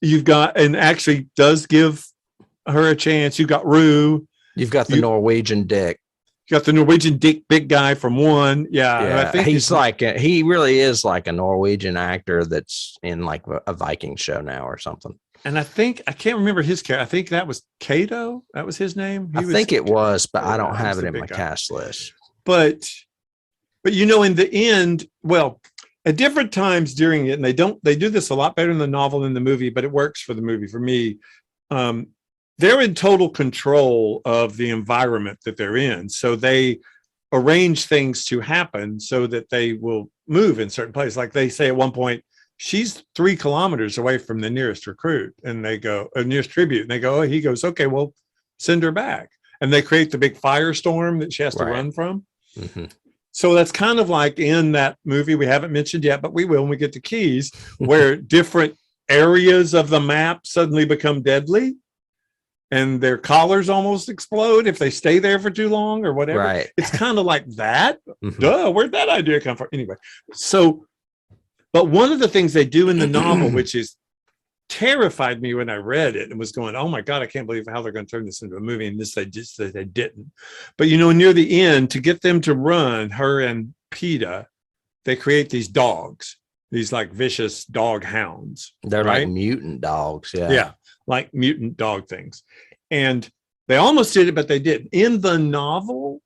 You've got, and actually does give her a chance. You've got Rue. You've got the Norwegian Dick. You got the Norwegian Dick, big guy from one. Yeah. I think he really is like a Norwegian actor that's in like a Viking show now or something. And I can't remember his character. I think that was Kato. That was his name. I think it was, but I don't have it in my cast list. But in the end, well, at different times during it, and they do this a lot better in the novel than the movie, but it works for the movie for me. They're in total control of the environment that they're in. So they arrange things to happen so that they will move in certain places. Like they say at one point, she's 3 kilometers away from the nearest recruit, and they go, nearest tribute, and they go, he goes, okay, well, send her back. And they create the big firestorm that she has to run from. Mm-hmm. So that's kind of like in that movie we haven't mentioned yet, but we will when we get to Keys, where different areas of the map suddenly become deadly and their collars almost explode if they stay there for too long or whatever. Right. It's kind of like that. Mm-hmm. Duh, where'd that idea come from? Anyway, so, but one of the things they do in the novel, which is terrified me when I read it and was going, oh my God, I can't believe how they're going to turn this into a movie. And they didn't. But, near the end, to get them to run, her and PETA, they create these dogs, these like vicious dog hounds. They're like mutant dogs. Yeah. Yeah. Like mutant dog things. And they almost did it, but they didn't. In the novel,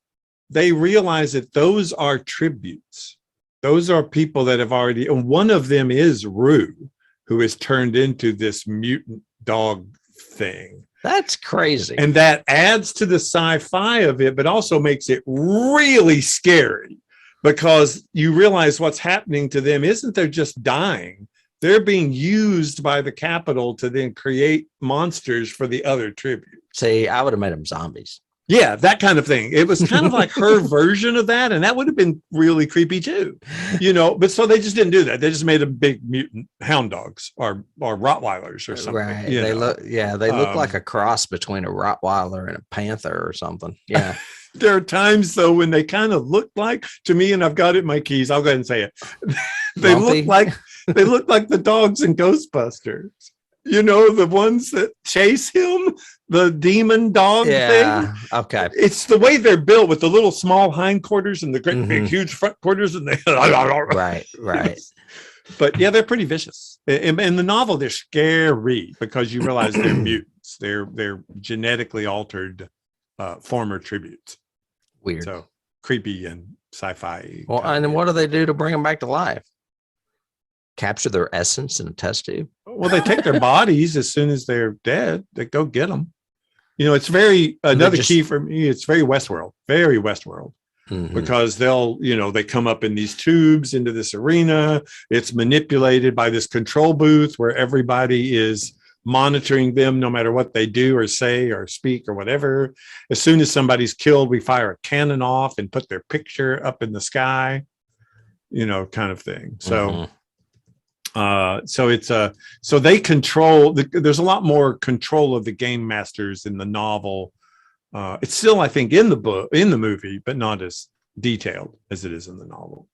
they realize that those are tributes. Those are people that have already, and one of them is Rue, who is turned into this mutant dog thing. That's crazy. And that adds to the sci-fi of it, but also makes it really scary because you realize what's happening to them isn't they're just dying. They're being used by the Capitol to then create monsters for the other tribute. See, I would have made them zombies. Yeah, that kind of thing. It was kind of like her version of that, and that would have been really creepy too, But so they just didn't do that. They just made them big mutant hound dogs or Rottweilers or something. Right. They look like a cross between a Rottweiler and a panther or something. Yeah. There are times though when they kind of look like, to me, and I've got it in my keys. I'll go ahead and say it. They look like the dogs in Ghostbusters. The ones that chase him, the demon dog thing. Okay. It's the way they're built with the little small hindquarters and the great big huge front quarters, and they right. But yeah, they're pretty vicious. In the novel, they're scary because you realize they're mutants. They're genetically altered former tributes. Weird. So creepy and sci-fi. Well, and then what do they do to bring them back to life? Capture their essence in a test tube? Well, they take their bodies as soon as they're dead. They go get them. It's very, another key for me, it's very Westworld, because they'll, they come up in these tubes into this arena. It's manipulated by this control booth where everybody is monitoring them no matter what they do or say or speak or whatever. As soon as somebody's killed, we fire a cannon off and put their picture up in the sky, kind of thing. So, so they control there's a lot more control of the game masters in the novel. It's still, I think, in the movie, but not as detailed as it is in the novel.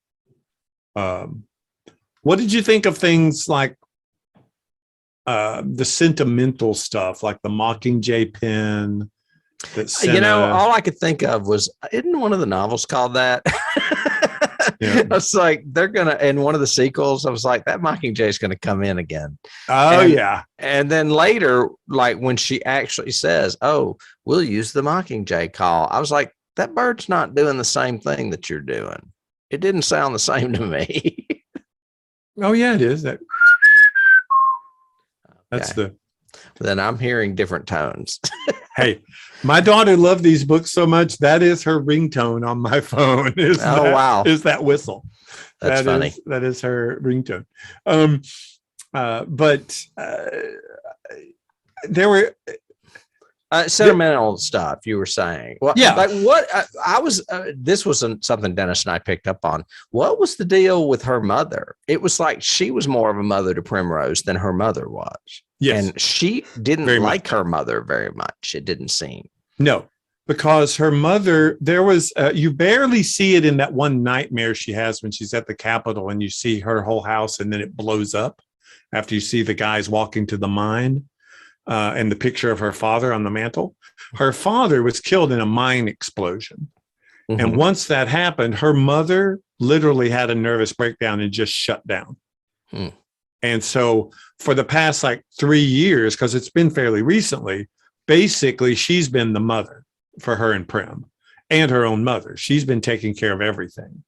What did you think of things like the sentimental stuff, like the Mockingjay pen? All I could think of was, isn't one of the novels called that? Yeah. I was like, they're gonna, in one of the sequels, I was like, that Mockingjay is gonna come in again. Oh, yeah. And then later, like when she actually says, "Oh, we'll use the Mockingjay call," I was like, that bird's not doing the same thing that you're doing. It didn't sound the same to me. Oh yeah, it is. That's okay. Then I'm hearing different tones. Hey, my daughter loved these books so much. That is her ringtone on my phone. Wow. Is that whistle. That's funny. That is her ringtone. But there were sentimental stuff you were saying. Well, yeah. Like what I was, this wasn't something Dennis and I picked up on. What was the deal with her mother? It was like she was more of a mother to Primrose than her mother was. Yes. And she didn't like her mother very much. It didn't seem. No, because her mother, there was, you barely see it in that one nightmare she has when she's at the Capitol and you see her whole house and then it blows up after you see the guys walking to the mine and the picture of her father on the mantle. Her father was killed in a mine explosion. Mm-hmm. And once that happened, her mother literally had a nervous breakdown and just shut down. Hmm. And so for the past like 3 years, because it's been fairly recently, basically she's been the mother for her and Prim and her own mother. She's been taking care of everything.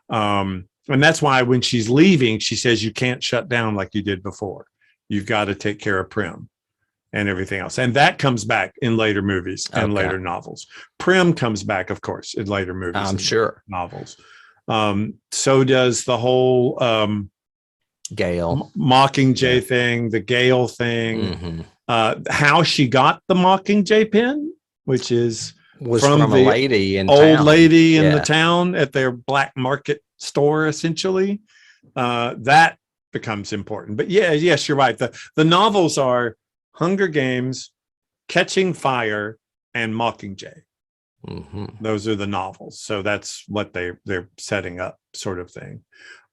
And that's why when she's leaving, she says, you can't shut down like you did before. You've got to take care of Prim and everything else. And that comes back in later movies and later novels. Prim comes back, of course, in later movies. I'm sure. Novels. So does the whole Gale Mockingjay thing, the Gale thing, how she got the Mockingjay pin, which was from the a lady in old town. lady in the town at their black market store, essentially. That becomes important. But yes, you're right. The novels are Hunger Games, Catching Fire, and Mockingjay. Mm-hmm. Those are the novels. So that's what they're setting up, sort of thing.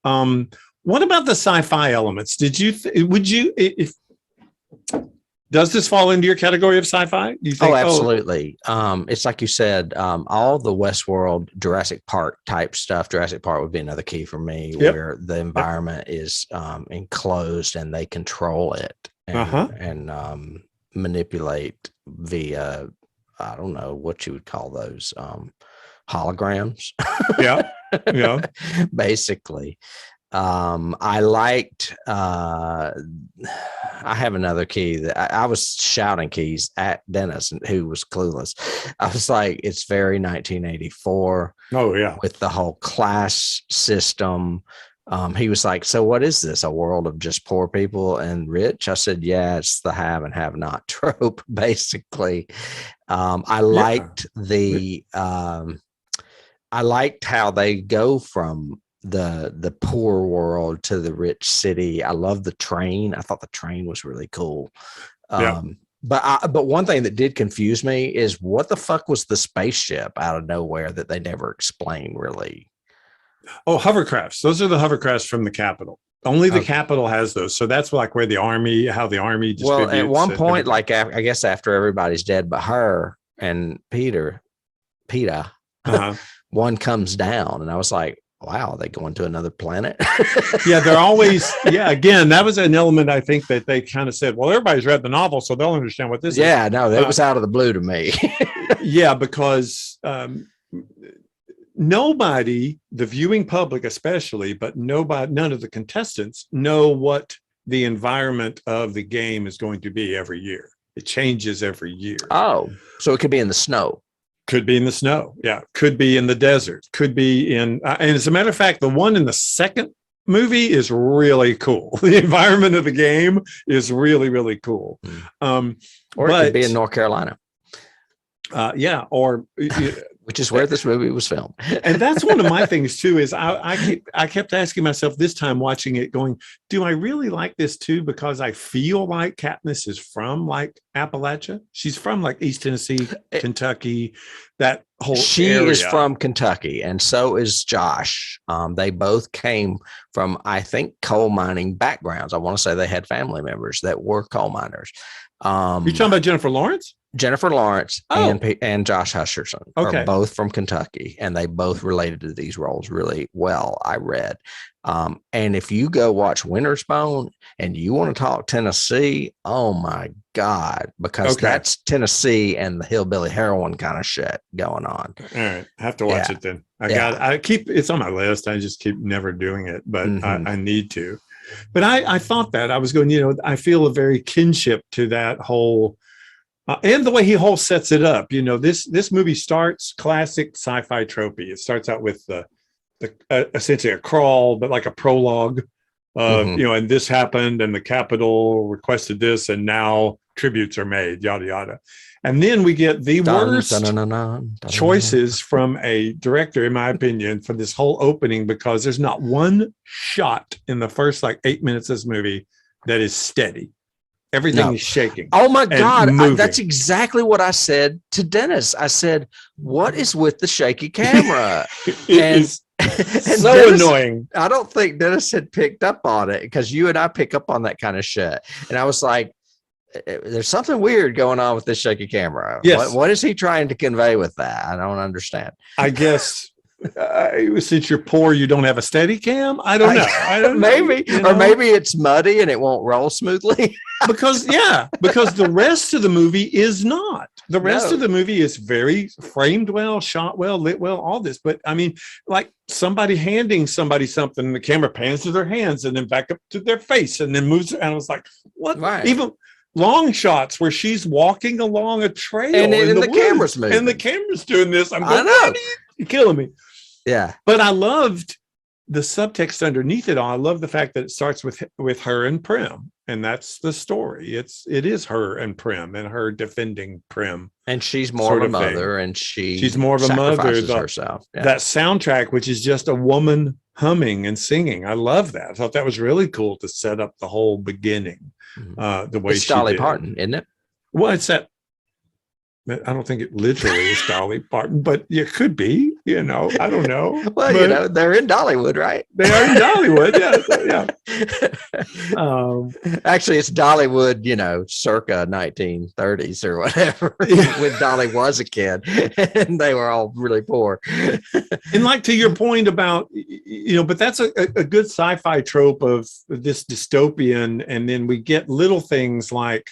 What about the sci-fi elements? Does this fall into your category of sci-fi? You think, absolutely. It's like you said, all the Westworld, Jurassic Park type stuff. Jurassic Park would be another key for me, where the environment is enclosed and they control it and manipulate via, I don't know what you would call those, holograms. Yeah. Basically. I liked, I have another key that I was shouting keys at Dennis, who was clueless. I was like, it's very 1984. Oh yeah. With the whole class system. He was like, so what is this? A world of just poor people and rich? I said, yeah, it's the have and have not trope, basically. I liked I liked how they go from the poor world to the rich city. I love the train. I thought the train was really cool. But one thing that did confuse me is what the fuck was the spaceship out of nowhere that they never explained really? Oh, hovercrafts. Those are the hovercrafts from the Capitol. Only the Capitol has those. So that's like where how the army distributes. Well, at one point, like I guess after everybody's dead, but her and Peter, one comes down, and I was like, wow, are they going to another planet? Yeah, they're always, again, that was an element I think that they kind of said, well, everybody's read the novel, so they'll understand what this is. Yeah, no, that was out of the blue to me. Yeah, because nobody, the viewing public especially, but none of the contestants know what the environment of the game is going to be every year. It changes every year. Oh, so it could be in the snow. Could be in the snow. Yeah. Could be in the desert. Could be in, and as a matter of fact, the one in the second movie is really cool. The environment of the game is really, really cool. Or it could be in North Carolina. Which is where this movie was filmed. And that's one of my things too, is I kept asking myself this time watching it going, do I really like this too? Because I feel like Katniss is from like Appalachia. She's from like East Tennessee, Kentucky, that whole area. Is from Kentucky. And so is Josh. They both came from, I think, coal mining backgrounds. I want to say they had family members that were coal miners. You're talking about Jennifer Lawrence? Jennifer Lawrence and Josh Hutcherson are both from Kentucky, and they both related to these roles really well, I read. And if you go watch Winter's Bone and you want to talk Tennessee, oh my God, because that's Tennessee and the hillbilly heroin kind of shit going on. All right. I have to watch it then. It's on my list. I just keep never doing it, but I need to. But I thought that I was going, I feel a very kinship to that whole, and the way he sets it up. This movie starts classic sci-fi tropey. It starts out with the essentially a crawl, but like a prologue of, and this happened and the Capitol requested this and now tributes are made, yada, yada. And then we get the worst choices from a director, in my opinion, for this whole opening, because there's not one shot in the first 8 minutes of this movie that is steady. Everything No. is shaking. Oh my and God. moving. That's exactly what I said to Dennis. I said, what is with the shaky camera? It and is and so Dennis, annoying. I don't think Dennis had picked up on it because you and I pick up on that kind of shit. And I was like, there's something weird going on with this shaky camera. Yes. What is he trying to convey with that? I don't understand. I guess since you're poor, you don't have a steady cam. I don't know. I don't maybe, know, you know? or maybe it's muddy and it won't roll smoothly. because the rest of the movie is not. The rest No. of the movie is very framed well, shot well, lit well, all this. But I mean, like somebody handing somebody something, and the camera pans to their hands and then back up to their face and then moves. And I was like, what? Right. Even long shots where she's walking along a trail And in the the woods, camera's moving. and the camera's doing this. I'm I going, know. you're killing me. Yeah. But I loved the subtext underneath it all. I love the fact that it starts with her and Prim, and that's the story. It is her and Prim, and her defending Prim. And she's more Sort of a of mother, thing. and She's more of a mother. sacrifices herself. Yeah. That soundtrack, which is just a woman humming and singing, I love that. I thought that was really cool to set up the whole beginning. Mhm. The way It's she Dolly did. Parton, isn't it? Well, it's that. I don't think it literally is Dolly Parton, but it could be. I don't know. Well, But they're in Dollywood, right? they are in Dollywood. Yeah. Actually, it's Dollywood, circa 1930s or whatever, Yeah. when Dolly was a kid and they were all really poor. And like to your point about, but that's a good sci-fi trope of this dystopian. And then we get little things like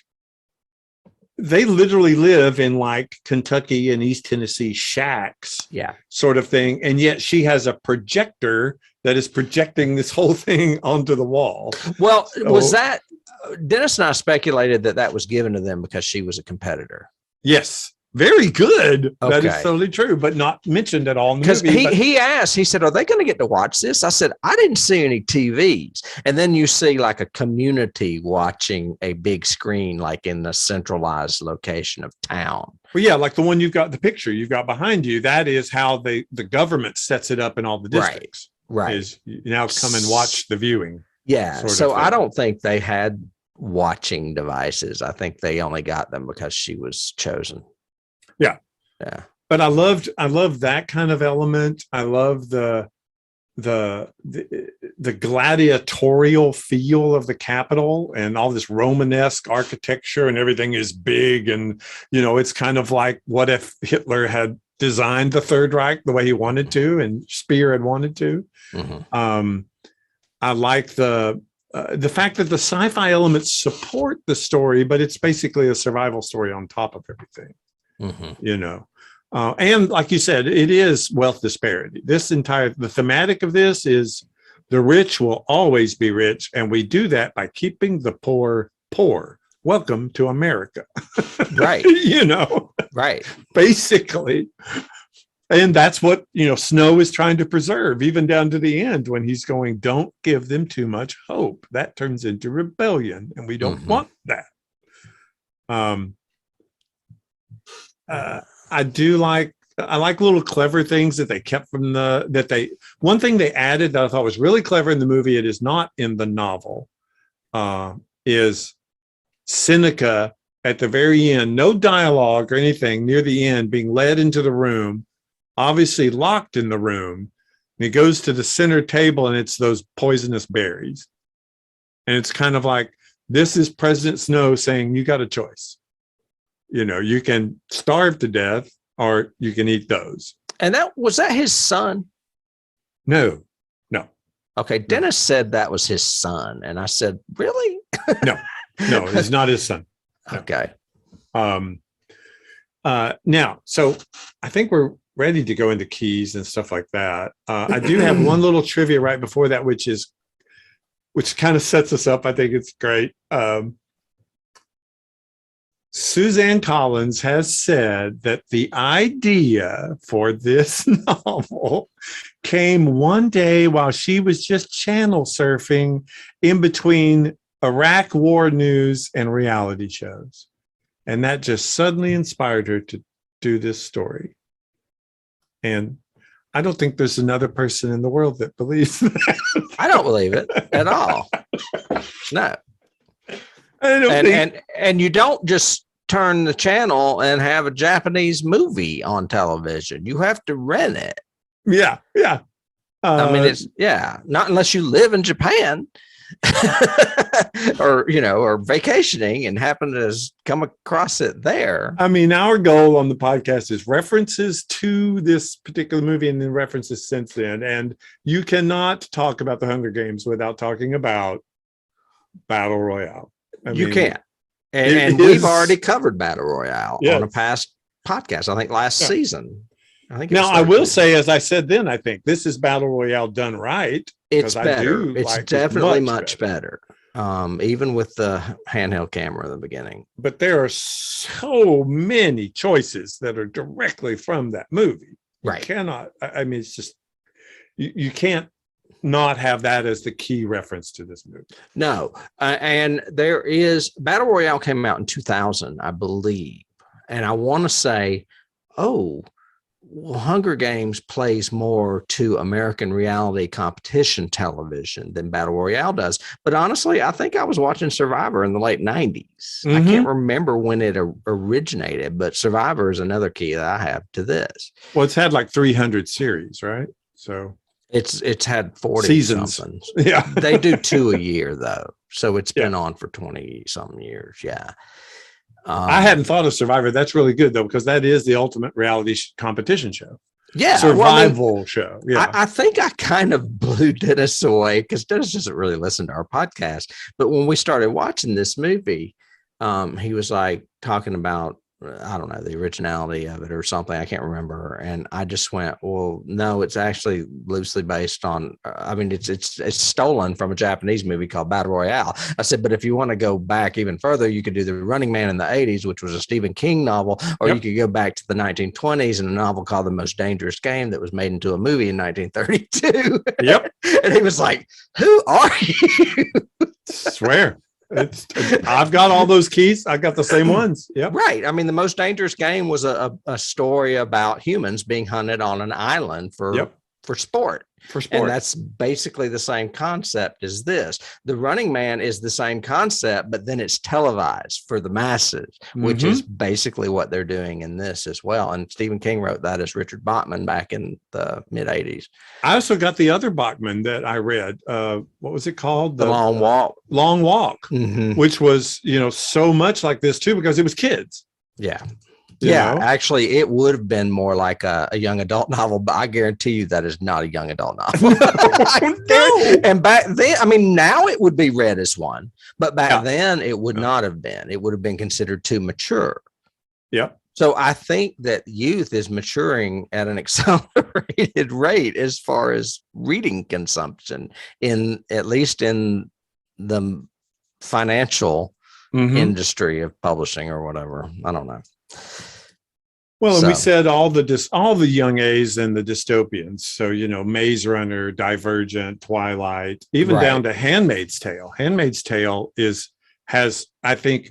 they literally live in like Kentucky and East Tennessee shacks, Yeah. sort of thing. And yet she has a projector that is projecting this whole thing onto the wall. Well, was So- that Dennis and I speculated that was given to them because she was a competitor? Yes. Very good. That is Okay. totally true, but not mentioned at all in the Because movie. he asked, he said, are they going to get to watch this? I said, I didn't see any TVs. And then you see like a community watching a big screen, like in the centralized location of town. Well, yeah, like the one you've got, the picture you've got behind you, that is how the government sets it up in all the districts. Right. Is you now come and watch the viewing. Yeah. sort of So I thing. don't think they had watching devices. I think they only got them because she was chosen. Yeah. Yeah. But I loved that kind of element. I love the gladiatorial feel of the Capitol and all this Romanesque architecture, and everything is big. And, it's kind of like what if Hitler had designed the Third Reich the way he wanted to and Speer had wanted to. Mhm. I like the fact that the sci-fi elements support the story, but it's basically a survival story on top of everything. Mhm. And like you said, it is wealth disparity. The thematic of this is the rich will always be rich, and we do that by keeping the poor poor. Welcome to America. Right. Right. Basically. And that's what, Snow is trying to preserve, even down to the end when he's going, don't give them too much hope. That turns into rebellion, and we don't want that. I like little clever things that they kept from one thing they added that I thought was really clever in the movie, it is not in the novel, is Seneca at the very end, no dialogue or anything, near the end, being led into the room, obviously locked in the room. And he goes to the center table, and it's those poisonous berries. And it's kind of like, this is President Snow saying, you got a choice. You can starve to death or you can eat those. And was that his son? No. Okay. Dennis said that was his son. And I said, really? No, it's not his son. No. Okay. Now, so I think we're ready to go into keys and stuff like that. I do have one little trivia right before that, which kind of sets us up. I think it's great. Suzanne Collins has said that the idea for this novel came one day while she was just channel surfing in between Iraq war news and reality shows. And that just suddenly inspired her to do this story. And I don't think there's another person in the world that believes that. I don't believe it at all. No. I don't think. And you don't just turn the channel and have a Japanese movie on television. You have to rent it. Yeah. I mean, it's not unless you live in Japan or vacationing and happen to come across it there. I mean, our goal on the podcast is references to this particular movie and then references since then. And you cannot talk about the Hunger Games without talking about Battle Royale. You can't. And we've already covered Battle Royale on a past podcast, I think last season. Now, I will say, as I said then, I think this is Battle Royale done right. It's better. It's definitely much better. Even with the handheld camera in the beginning. But there are so many choices that are directly from that movie. Right. You cannot, I mean, it's just, you can't not have that as the key reference to this movie. No. And there is, Battle Royale came out in 2000, I believe. And I want to say, Hunger Games plays more to American reality competition television than Battle Royale does. But honestly, I think I was watching Survivor in the late 90s. Mm-hmm. I can't remember when it originated, but Survivor is another key that I have to this. Well, it's had like 300 series, right? So it's had 40 seasons. Something. Yeah. They do 2 a year though. So it's been on for 20 something years. Yeah. I hadn't thought of Survivor. That's really good though, because that is the ultimate reality competition show. Yeah. Survival show. Yeah. I think I kind of blew Dennis away because Dennis doesn't really listen to our podcast. But when we started watching this movie, he was like talking about, I don't know, the originality of it or something. I can't remember. And I just went, well, no, it's actually loosely based on, I mean, it's stolen from a Japanese movie called Battle Royale. I said, but if you want to go back even further, you could do The Running Man in the 80s, which was a Stephen King novel, or you could go back to the 1920s and a novel called The Most Dangerous Game that was made into a movie in 1932. Yep. And he was like, who are you? Swear. I've got all those keys. I got the same ones. Yeah. Right. I mean, The Most Dangerous Game was a story about humans being hunted on an island for sport. And that's basically the same concept as this. The Running Man is the same concept, but then it's televised for the masses, which is basically what they're doing in this as well. And Stephen King wrote that as Richard Bachman back in the mid 80s. I also got the other Bachman that I read. What was it called? The Long Walk. Long Walk, which was, so much like this too, because it was kids. Yeah. You know? Actually, it would have been more like a young adult novel, but I guarantee you that is not a young adult novel. No. And back then, I mean, now it would be read as one, but back then it would not have been. It would have been considered too mature. Yep. So I think that youth is maturing at an accelerated rate as far as reading consumption, at least in the financial industry of publishing or whatever. I don't know. Well, and we said all the young A's and the dystopians. So, Maze Runner, Divergent, Twilight, even down to Handmaid's Tale. Handmaid's Tale has I think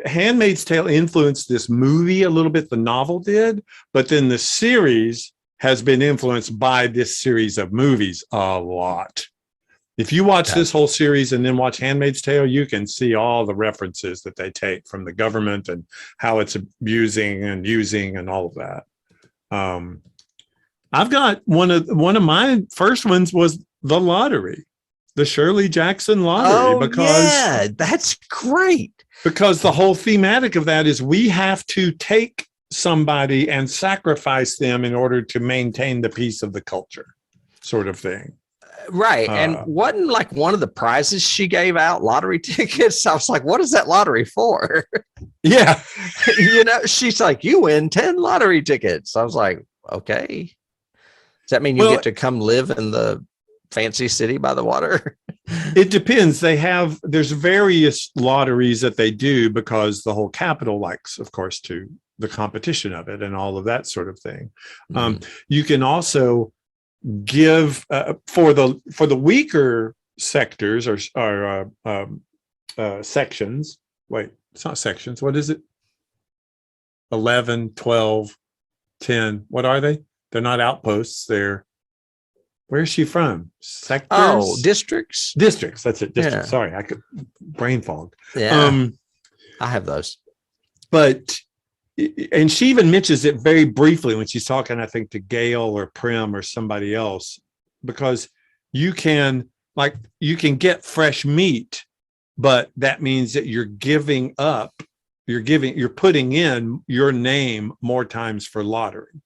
Handmaid's Tale influenced this movie a little bit, the novel did, but then the series has been influenced by this series of movies a lot. If you watch this whole series and then watch Handmaid's Tale, you can see all the references that they take from the government and how it's abusing and using and all of that. I've got one of my first ones was the lottery, the Shirley Jackson lottery. That's great. Because the whole thematic of that is we have to take somebody and sacrifice them in order to maintain the peace of the culture, sort of thing. Right. And wasn't like one of the prizes she gave out lottery tickets? I was like, what is that lottery for? Yeah. She's like, you win 10 lottery tickets. I was like, okay. Does that mean you get to come live in the fancy city by the water? It depends. There's various lotteries that they do because the whole Capitol likes, of course, to the competition of it and all of that sort of thing. You can also give for the weaker sectors or sections. Wait, it's not sections. What is it? 11, 12, 10. What are they? They're not outposts. They're Where's she from? Sectors? Oh, districts. Districts. That's it. Districts. Yeah. Sorry, I could brain fog. Yeah, I have those. But and she even mentions it very briefly when she's talking, I think, to Gail or Prim or somebody else, because you can get fresh meat, but that means that you're putting in your name more times for lottery.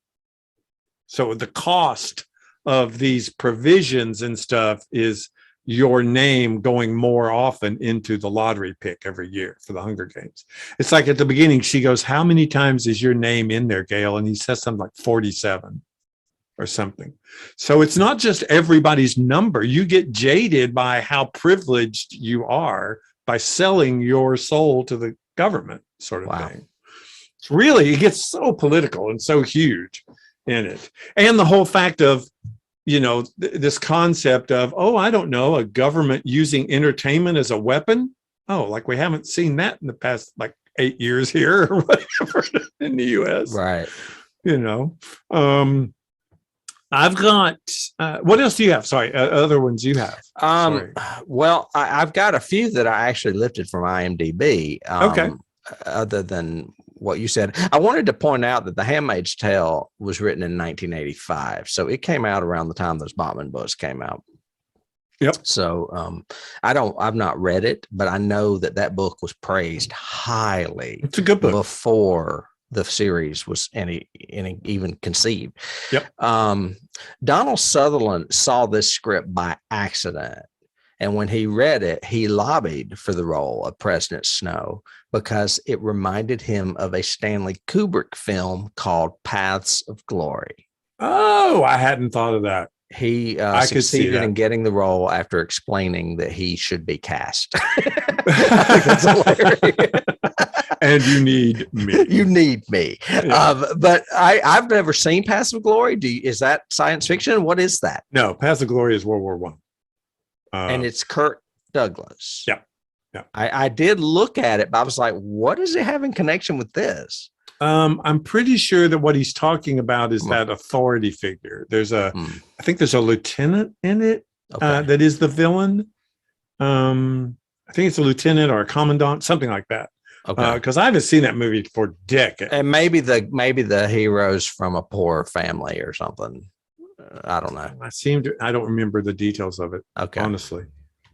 So the cost of these provisions and stuff is your name going more often into the lottery pick every year for the Hunger Games. It's like at the beginning, she goes, how many times is your name in there, Gail? And he says something like 47 or something. So it's not just everybody's number. You get jaded by how privileged you are by selling your soul to the government, sort of thing. It's really, it gets so political and so huge in it. And the whole fact of, this concept of, I don't know, a government using entertainment as a weapon. Oh, like we haven't seen that in the past 8 years here or whatever in the US. Right. I've got, what else do you have? Sorry, other ones you have. Well, I've got a few that I actually lifted from IMDb. Okay. Other than what you said, I wanted to point out that The Handmaid's Tale was written in 1985, so it came out around the time those Bachman books came out. Yep. So I've not read it, but I know that book was praised highly. It's a good book before the series was any even conceived. Yep. Donald Sutherland saw this script by accident. And when he read it, he lobbied for the role of President Snow because it reminded him of a Stanley Kubrick film called Paths of Glory. Oh, I hadn't thought of that. He succeeded in getting the role after explaining that he should be cast. I think that's hilarious. And you need me. You need me. Yeah. But I've never seen Paths of Glory. Is that science fiction? What is that? No, Paths of Glory is World War One. And it's Kirk Douglas. Yeah. Yeah. I did look at it, but I was like, what does it have in connection with this? I'm pretty sure that what he's talking about is that authority figure. I think there's a lieutenant in it that is the villain. I think it's a lieutenant or a commandant, something like that. Okay. Because I haven't seen that movie for decades. And maybe the heroes from a poor family or something. I don't know. I don't remember the details of it. Okay. Honestly.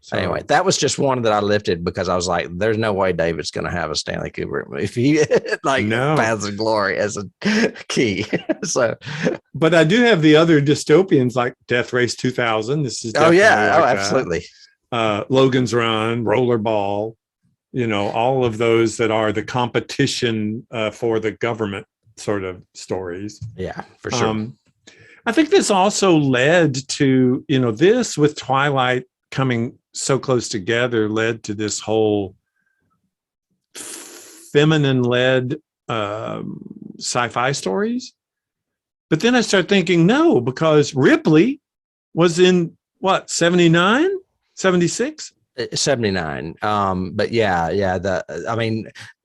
So, anyway, that was just one that I lifted because I was like, there's no way David's going to have a Stanley Kubrick movie Paths of Glory as a key. but I do have the other dystopians like Death Race 2000. This is absolutely. Logan's Run, Rollerball, all of those that are the competition for the government sort of stories. Yeah, for sure. I think this also led to, this with Twilight coming so close together led to this whole feminine-led sci-fi stories. But then I started thinking, no, because Ripley was in, 79, 76? 79. But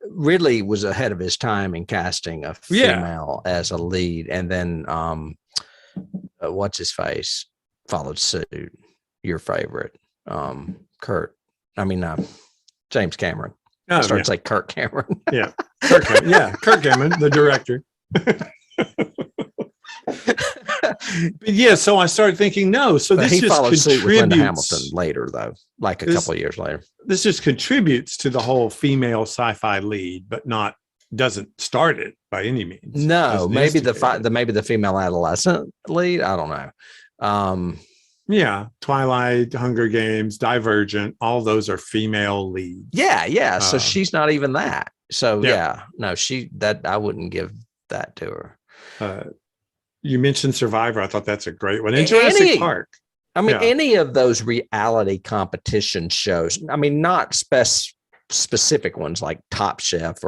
Ridley was ahead of his time in casting a female as a lead. And then what's his face followed suit. Your favorite, James Cameron. I started to say Kirk Cameron. Yeah, Kirk Cameron, the director. But so I started thinking, no. So this he just followed suit with Linda contributes. Hamilton later, though, like a couple of years later. This just contributes to the whole female sci-fi lead, but doesn't start it by any means. No, maybe the female adolescent lead. I don't know. Twilight, Hunger Games, Divergent, all those are female leads. Yeah. So she's not even that. So I wouldn't give that to her. You mentioned Survivor. I thought that's a great one. And Jurassic Park. Any of those reality competition shows. Not specific ones like Top Chef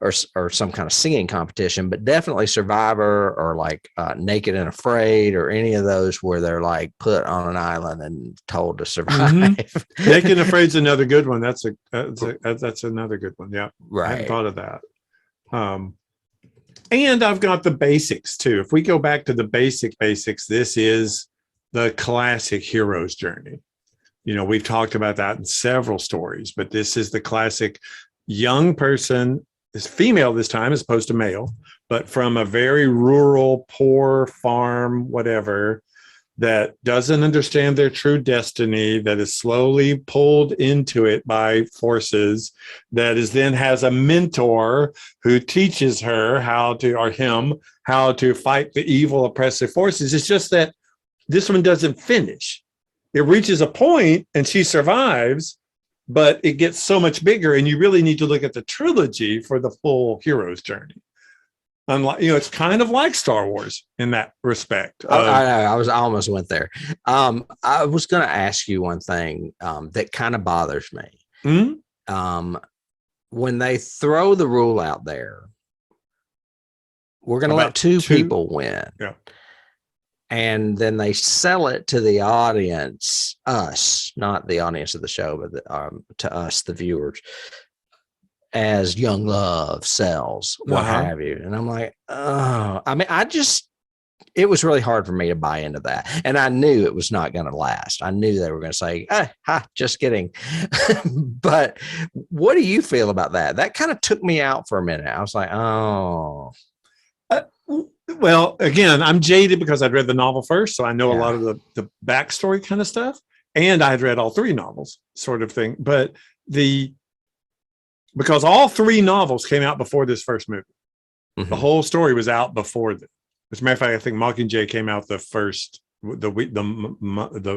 or some kind of singing competition, but definitely Survivor or like Naked and Afraid or any of those where they're like put on an island and told to survive. Mm-hmm. Naked and Afraid's another good one. That's another good one. Yeah, right. I hadn't thought of that. And I've got the basics too. If we go back to the basics, this is the classic hero's journey. You know, we've talked about that in several stories, but this is the classic young person, is female this time as opposed to male, but from a very rural, poor farm, whatever, that doesn't understand their true destiny, that is slowly pulled into it by forces, that is then has a mentor who teaches her how to, or him, how to fight the evil oppressive forces. It's just that this one doesn't finish. It reaches a point and she survives, but it gets so much bigger, and you really need to look at the trilogy for the full hero's journey. Unlike, you know, it's kind of like Star Wars in that respect. I almost went there. I was going to ask you one thing that kind of bothers me. Mm-hmm. When they throw the rule out there, we're going to let two people win. Yeah. And then they sell it to the audience, us, not the audience of the show, but to us, the viewers, as young love sells, what have you. And I'm like, oh, I mean, it was really hard for me to buy into that. And I knew it was not going to last. I knew they were going to say, just kidding. But what do you feel about that? That kind of took me out for a minute. I was like, oh. Well, again, I'm jaded because I'd read the novel first, so I know a lot of the backstory kind of stuff, and I had read all three novels, sort of thing. But because all three novels came out before this first movie, the whole story was out before this. As a matter of fact, I think Mockingjay came out the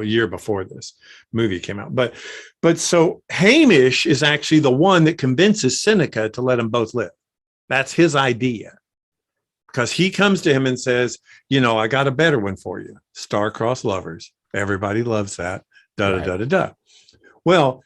year before this movie came out. But so Hamish is actually the one that convinces Seneca to let them both live. That's his idea. Because he comes to him and says, you know, I got a better one for you. Star-crossed lovers. Everybody loves that. Well,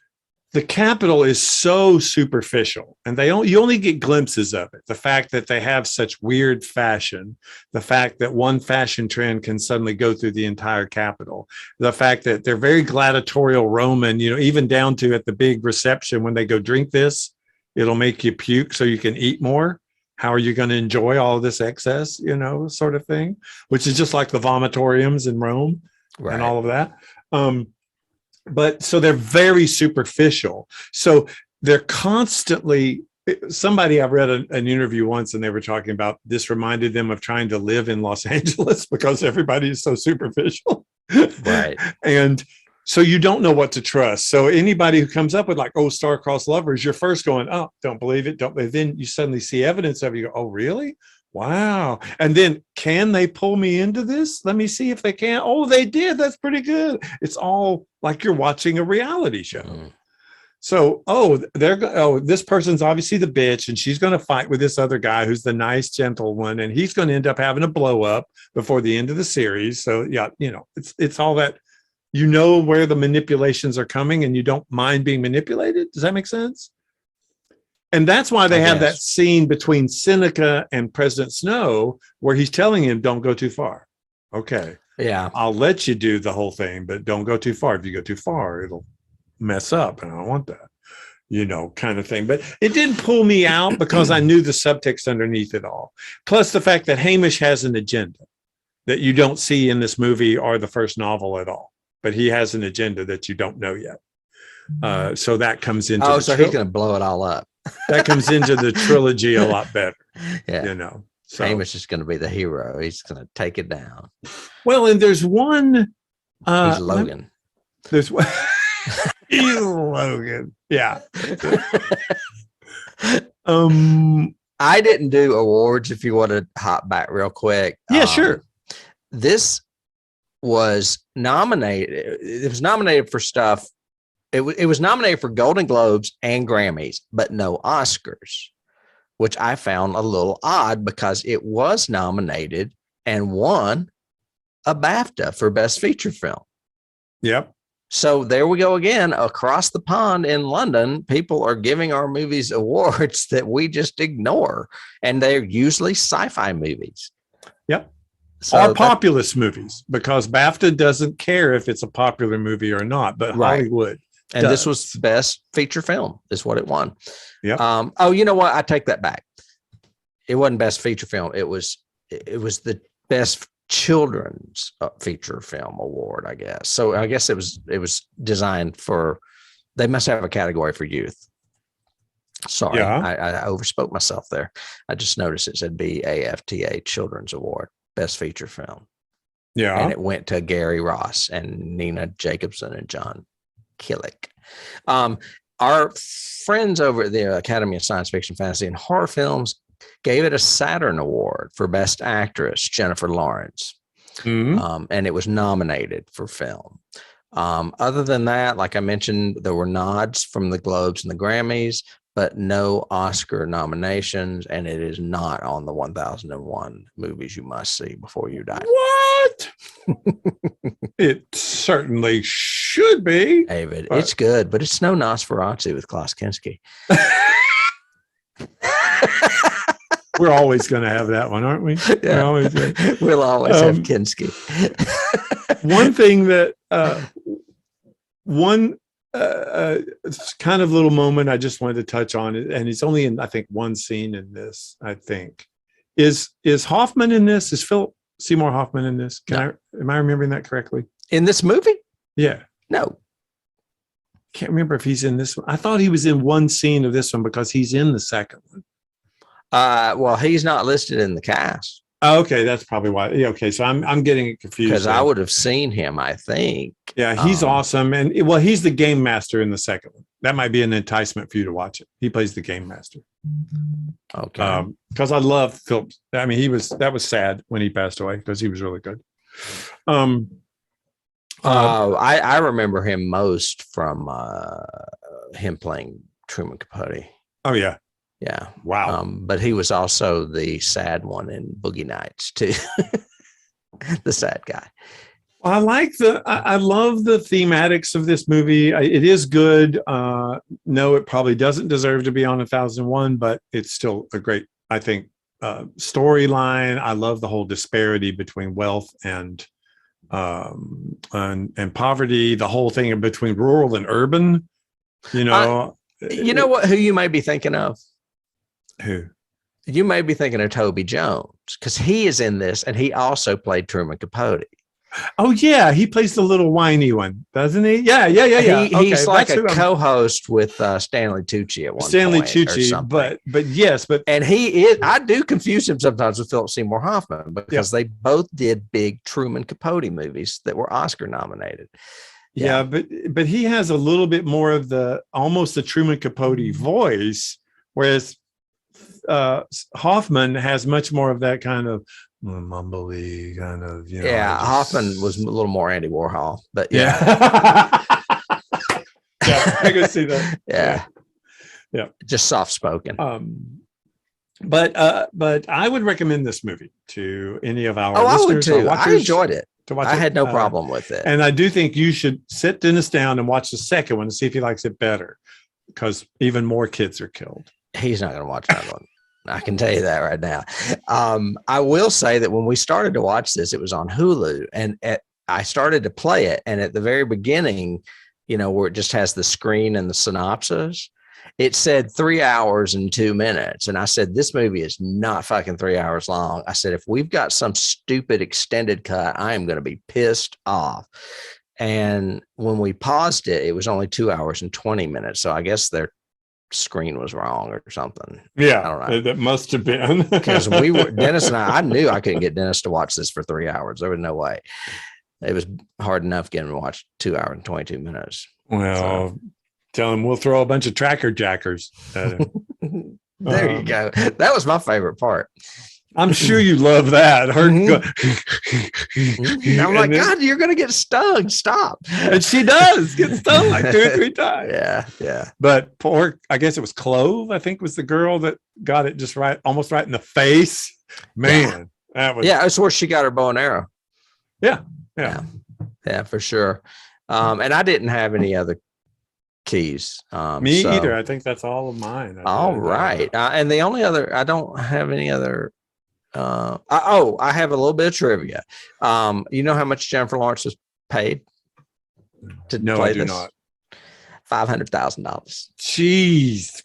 the Capitol is so superficial, and you only get glimpses of it. The fact that they have such weird fashion, the fact that one fashion trend can suddenly go through the entire Capitol, the fact that they're very gladiatorial Roman, you know, even down to at the big reception when they go drink this, it'll make you puke so you can eat more. How are you going to enjoy all of this excess, you know, sort of thing, which is just like the vomitoriums in Rome and all of that. But so they're very superficial. So they're constantly, somebody, I've read an interview once and they were talking about this reminded them of trying to live in Los Angeles because everybody is so superficial. Right. And so you don't know what to trust. So anybody who comes up with like, oh, star-crossed lovers, you're first going, oh, don't believe it. Don't believe it. Then you suddenly see evidence of it. You go, oh, really? Wow. And then can they pull me into this? Let me see if they can. Oh, they did. That's pretty good. It's all like you're watching a reality show. So, this person's obviously the bitch, and she's going to fight with this other guy who's the nice, gentle one, and he's going to end up having a blow up before the end of the series. So, yeah, you know, it's all that. You know where the manipulations are coming and you don't mind being manipulated. Does that make sense? And that's why they have that scene between Seneca and President Snow where he's telling him, don't go too far. Okay. Yeah. I'll let you do the whole thing, but don't go too far. If you go too far, it'll mess up. And I don't want that, you know, kind of thing. But it didn't pull me out because I knew the subtext underneath it all. Plus the fact that Hamish has an agenda that you don't see in this movie or the first novel at all. But he has an agenda that you don't know yet. So that comes into he's going to blow it all up. That comes into the trilogy a lot better. Yeah. You know. So Hamish is going to be the hero. He's going to take it down. Well, and there's one he's Logan. There's one he's Logan. Yeah. I didn't do awards if you want to hop back real quick. Yeah, sure. This was nominated. It was nominated for stuff. It was nominated for Golden Globes and Grammys, but no Oscars, which I found a little odd because it was nominated and won a BAFTA for Best Feature Film. Yep. So there we go again. Across the pond in London, people are giving our movies awards that we just ignore, and they're usually sci-fi movies. Yep. So or populist movies, because BAFTA doesn't care if it's a popular movie or not, but Hollywood and does. This was Best Feature Film is what it won. Yeah. You know what? I take that back. It wasn't Best Feature Film. It was the Best children's feature film award, I guess. So I guess it was designed for. They must have a category for youth. Sorry, Yeah. I overspoke myself there. I just noticed it said BAFTA Children's Award, Best Feature Film. Yeah. And it went to Gary Ross and Nina Jacobson and John Killick. Our friends over at the Academy of Science Fiction, Fantasy, and Horror Films gave it a Saturn Award for Best Actress, Jennifer Lawrence. And it was nominated for film. Other than that, like I mentioned, there were nods from the Globes and the Grammys, but no Oscar nominations, and it is not on the 1001 movies you must see before you die. What? It certainly should be. David, it's good, but it's no Nosferatu with Klaus Kinski. We're always going to have that one, aren't we? Yeah. We'll always have Kinski. One thing that it's kind of little moment I just wanted to touch on, and it's only in I think one scene in this. I think is Hoffman in this? Is Philip Seymour Hoffman in this? Am I remembering that correctly? In this movie? Yeah. No. Can't remember if he's in this one. I thought he was in one scene of this one because he's in the second one. Well, he's not listed in the cast. Oh, okay, that's probably why. Yeah, okay, so I'm getting it confused because I would have seen him. I think. Yeah, he's awesome, and he's the game master in the second one. That might be an enticement for you to watch it. He plays the game master. Okay. Because I love Philip. I mean, that was sad when he passed away because he was really good. I remember him most from him playing Truman Capote. Oh yeah. Yeah. Wow. But he was also the sad one in Boogie Nights too. The sad guy. I love the thematics of this movie. It is good. No, it probably doesn't deserve to be on 1001, but it's still a great, I think, storyline. I love the whole disparity between wealth and poverty, the whole thing between rural and urban. You know what? Who you may be thinking of? Who? You may be thinking of Toby Jones because he is in this, and he also played Truman Capote. Oh yeah, he plays the little whiny one, doesn't he? Yeah. He's like a co-host with Stanley Tucci at one Stanley point. Tucci, but and he is. I do confuse him sometimes with Philip Seymour Hoffman because they both did big Truman Capote movies that were Oscar nominated. Yeah, but he has a little bit more of almost the Truman Capote voice, whereas Hoffman has much more of that kind of mumbly kind of, Hoffman was a little more Andy Warhol, but yeah, I can see that. Yeah, just soft spoken. But I would recommend this movie to any of our listeners. I would too. Watchers, I enjoyed it. I had no it. problem with it, and I do think you should sit Dennis down and watch the second one and see if he likes it better, because even more kids are killed. He's not going to watch that one. I can tell you that right now. I will say that when we started to watch this, it was on Hulu, and I started to play it. And at the very beginning, where it just has the screen and the synopsis, it said 3 hours and 2 minutes. And I said, this movie is not fucking 3 hours long. I said, if we've got some stupid extended cut, I am going to be pissed off. And when we paused it, it was only 2 hours and 20 minutes. So I guess their screen was wrong or something. Yeah, I don't know. That must have been because Dennis and I knew I couldn't get Dennis to watch this for 3 hours. There was no way. It was hard enough getting him to watch 2 hours and 22 minutes. Well, tell him we'll throw a bunch of tracker jackers at him. There you go. That was my favorite part. I'm sure you love that. I'm like, God, you're going to get stung. Stop. And she does get stung like 2 or 3 times. Yeah. But I guess it was Clove, I think was the girl that got it just right, almost right in the face. Man, that was. Yeah, that's where she got her bow and arrow. Yeah, for sure. And I didn't have any other keys. Me either. I think that's all of mine. All right. And the only other, I don't have any other. I have a little bit of trivia. You know how much Jennifer Lawrence was paid to play I do this? not. $500,000. Jeez,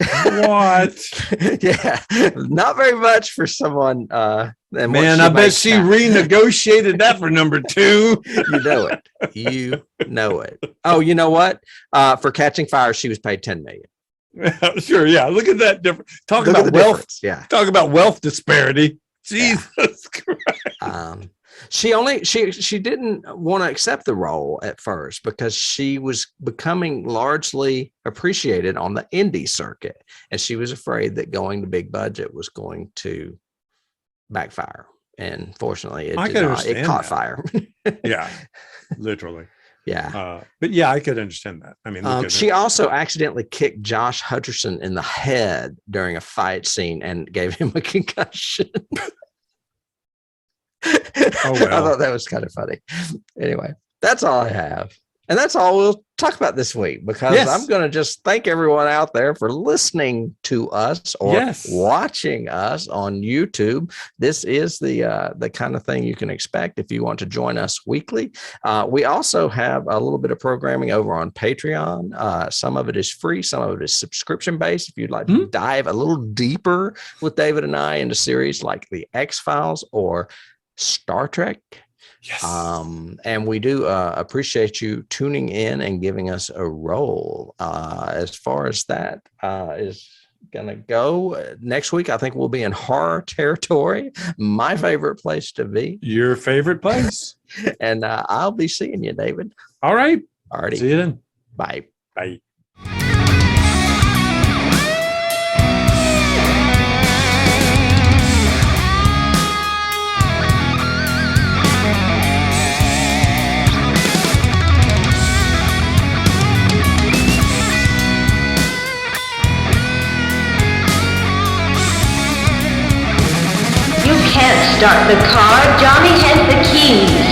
what? Yeah, not very much for someone. And what Man, she I bet makes she now. renegotiated that for number 2. You know it. You know it. Oh, you know what? For Catching Fire, she was paid $10 million. Sure, yeah. Look at that difference. Talk Look at about the wealth. difference. Yeah. Talk about wealth disparity. Jesus Christ. She didn't want to accept the role at first because she was becoming largely appreciated on the indie circuit, and she was afraid that going to big budget was going to backfire. And fortunately, it did not. It caught fire. Yeah, literally. Yeah. But yeah, I could understand that. I mean, she also accidentally kicked Josh Hutcherson in the head during a fight scene and gave him a concussion. Oh, well. I thought that was kind of funny. Anyway, that's all I have. And that's all we'll talk about this week, because I'm going to just thank everyone out there for listening to us or watching us on YouTube. This is the kind of thing you can expect if you want to join us weekly. We also have a little bit of programming over on Patreon. Some of it is free. Some of it is subscription based. If you'd like to dive a little deeper with David and I into series like The X-Files or Star Trek. Yes. And we do appreciate you tuning in and giving us a role. As far as that is going to go, next week, I think we'll be in horror territory, my favorite place to be. Your favorite place. And I'll be seeing you, David. All right. Alrighty. See you then. Bye. Bye. You can't start the car. Johnny has the keys.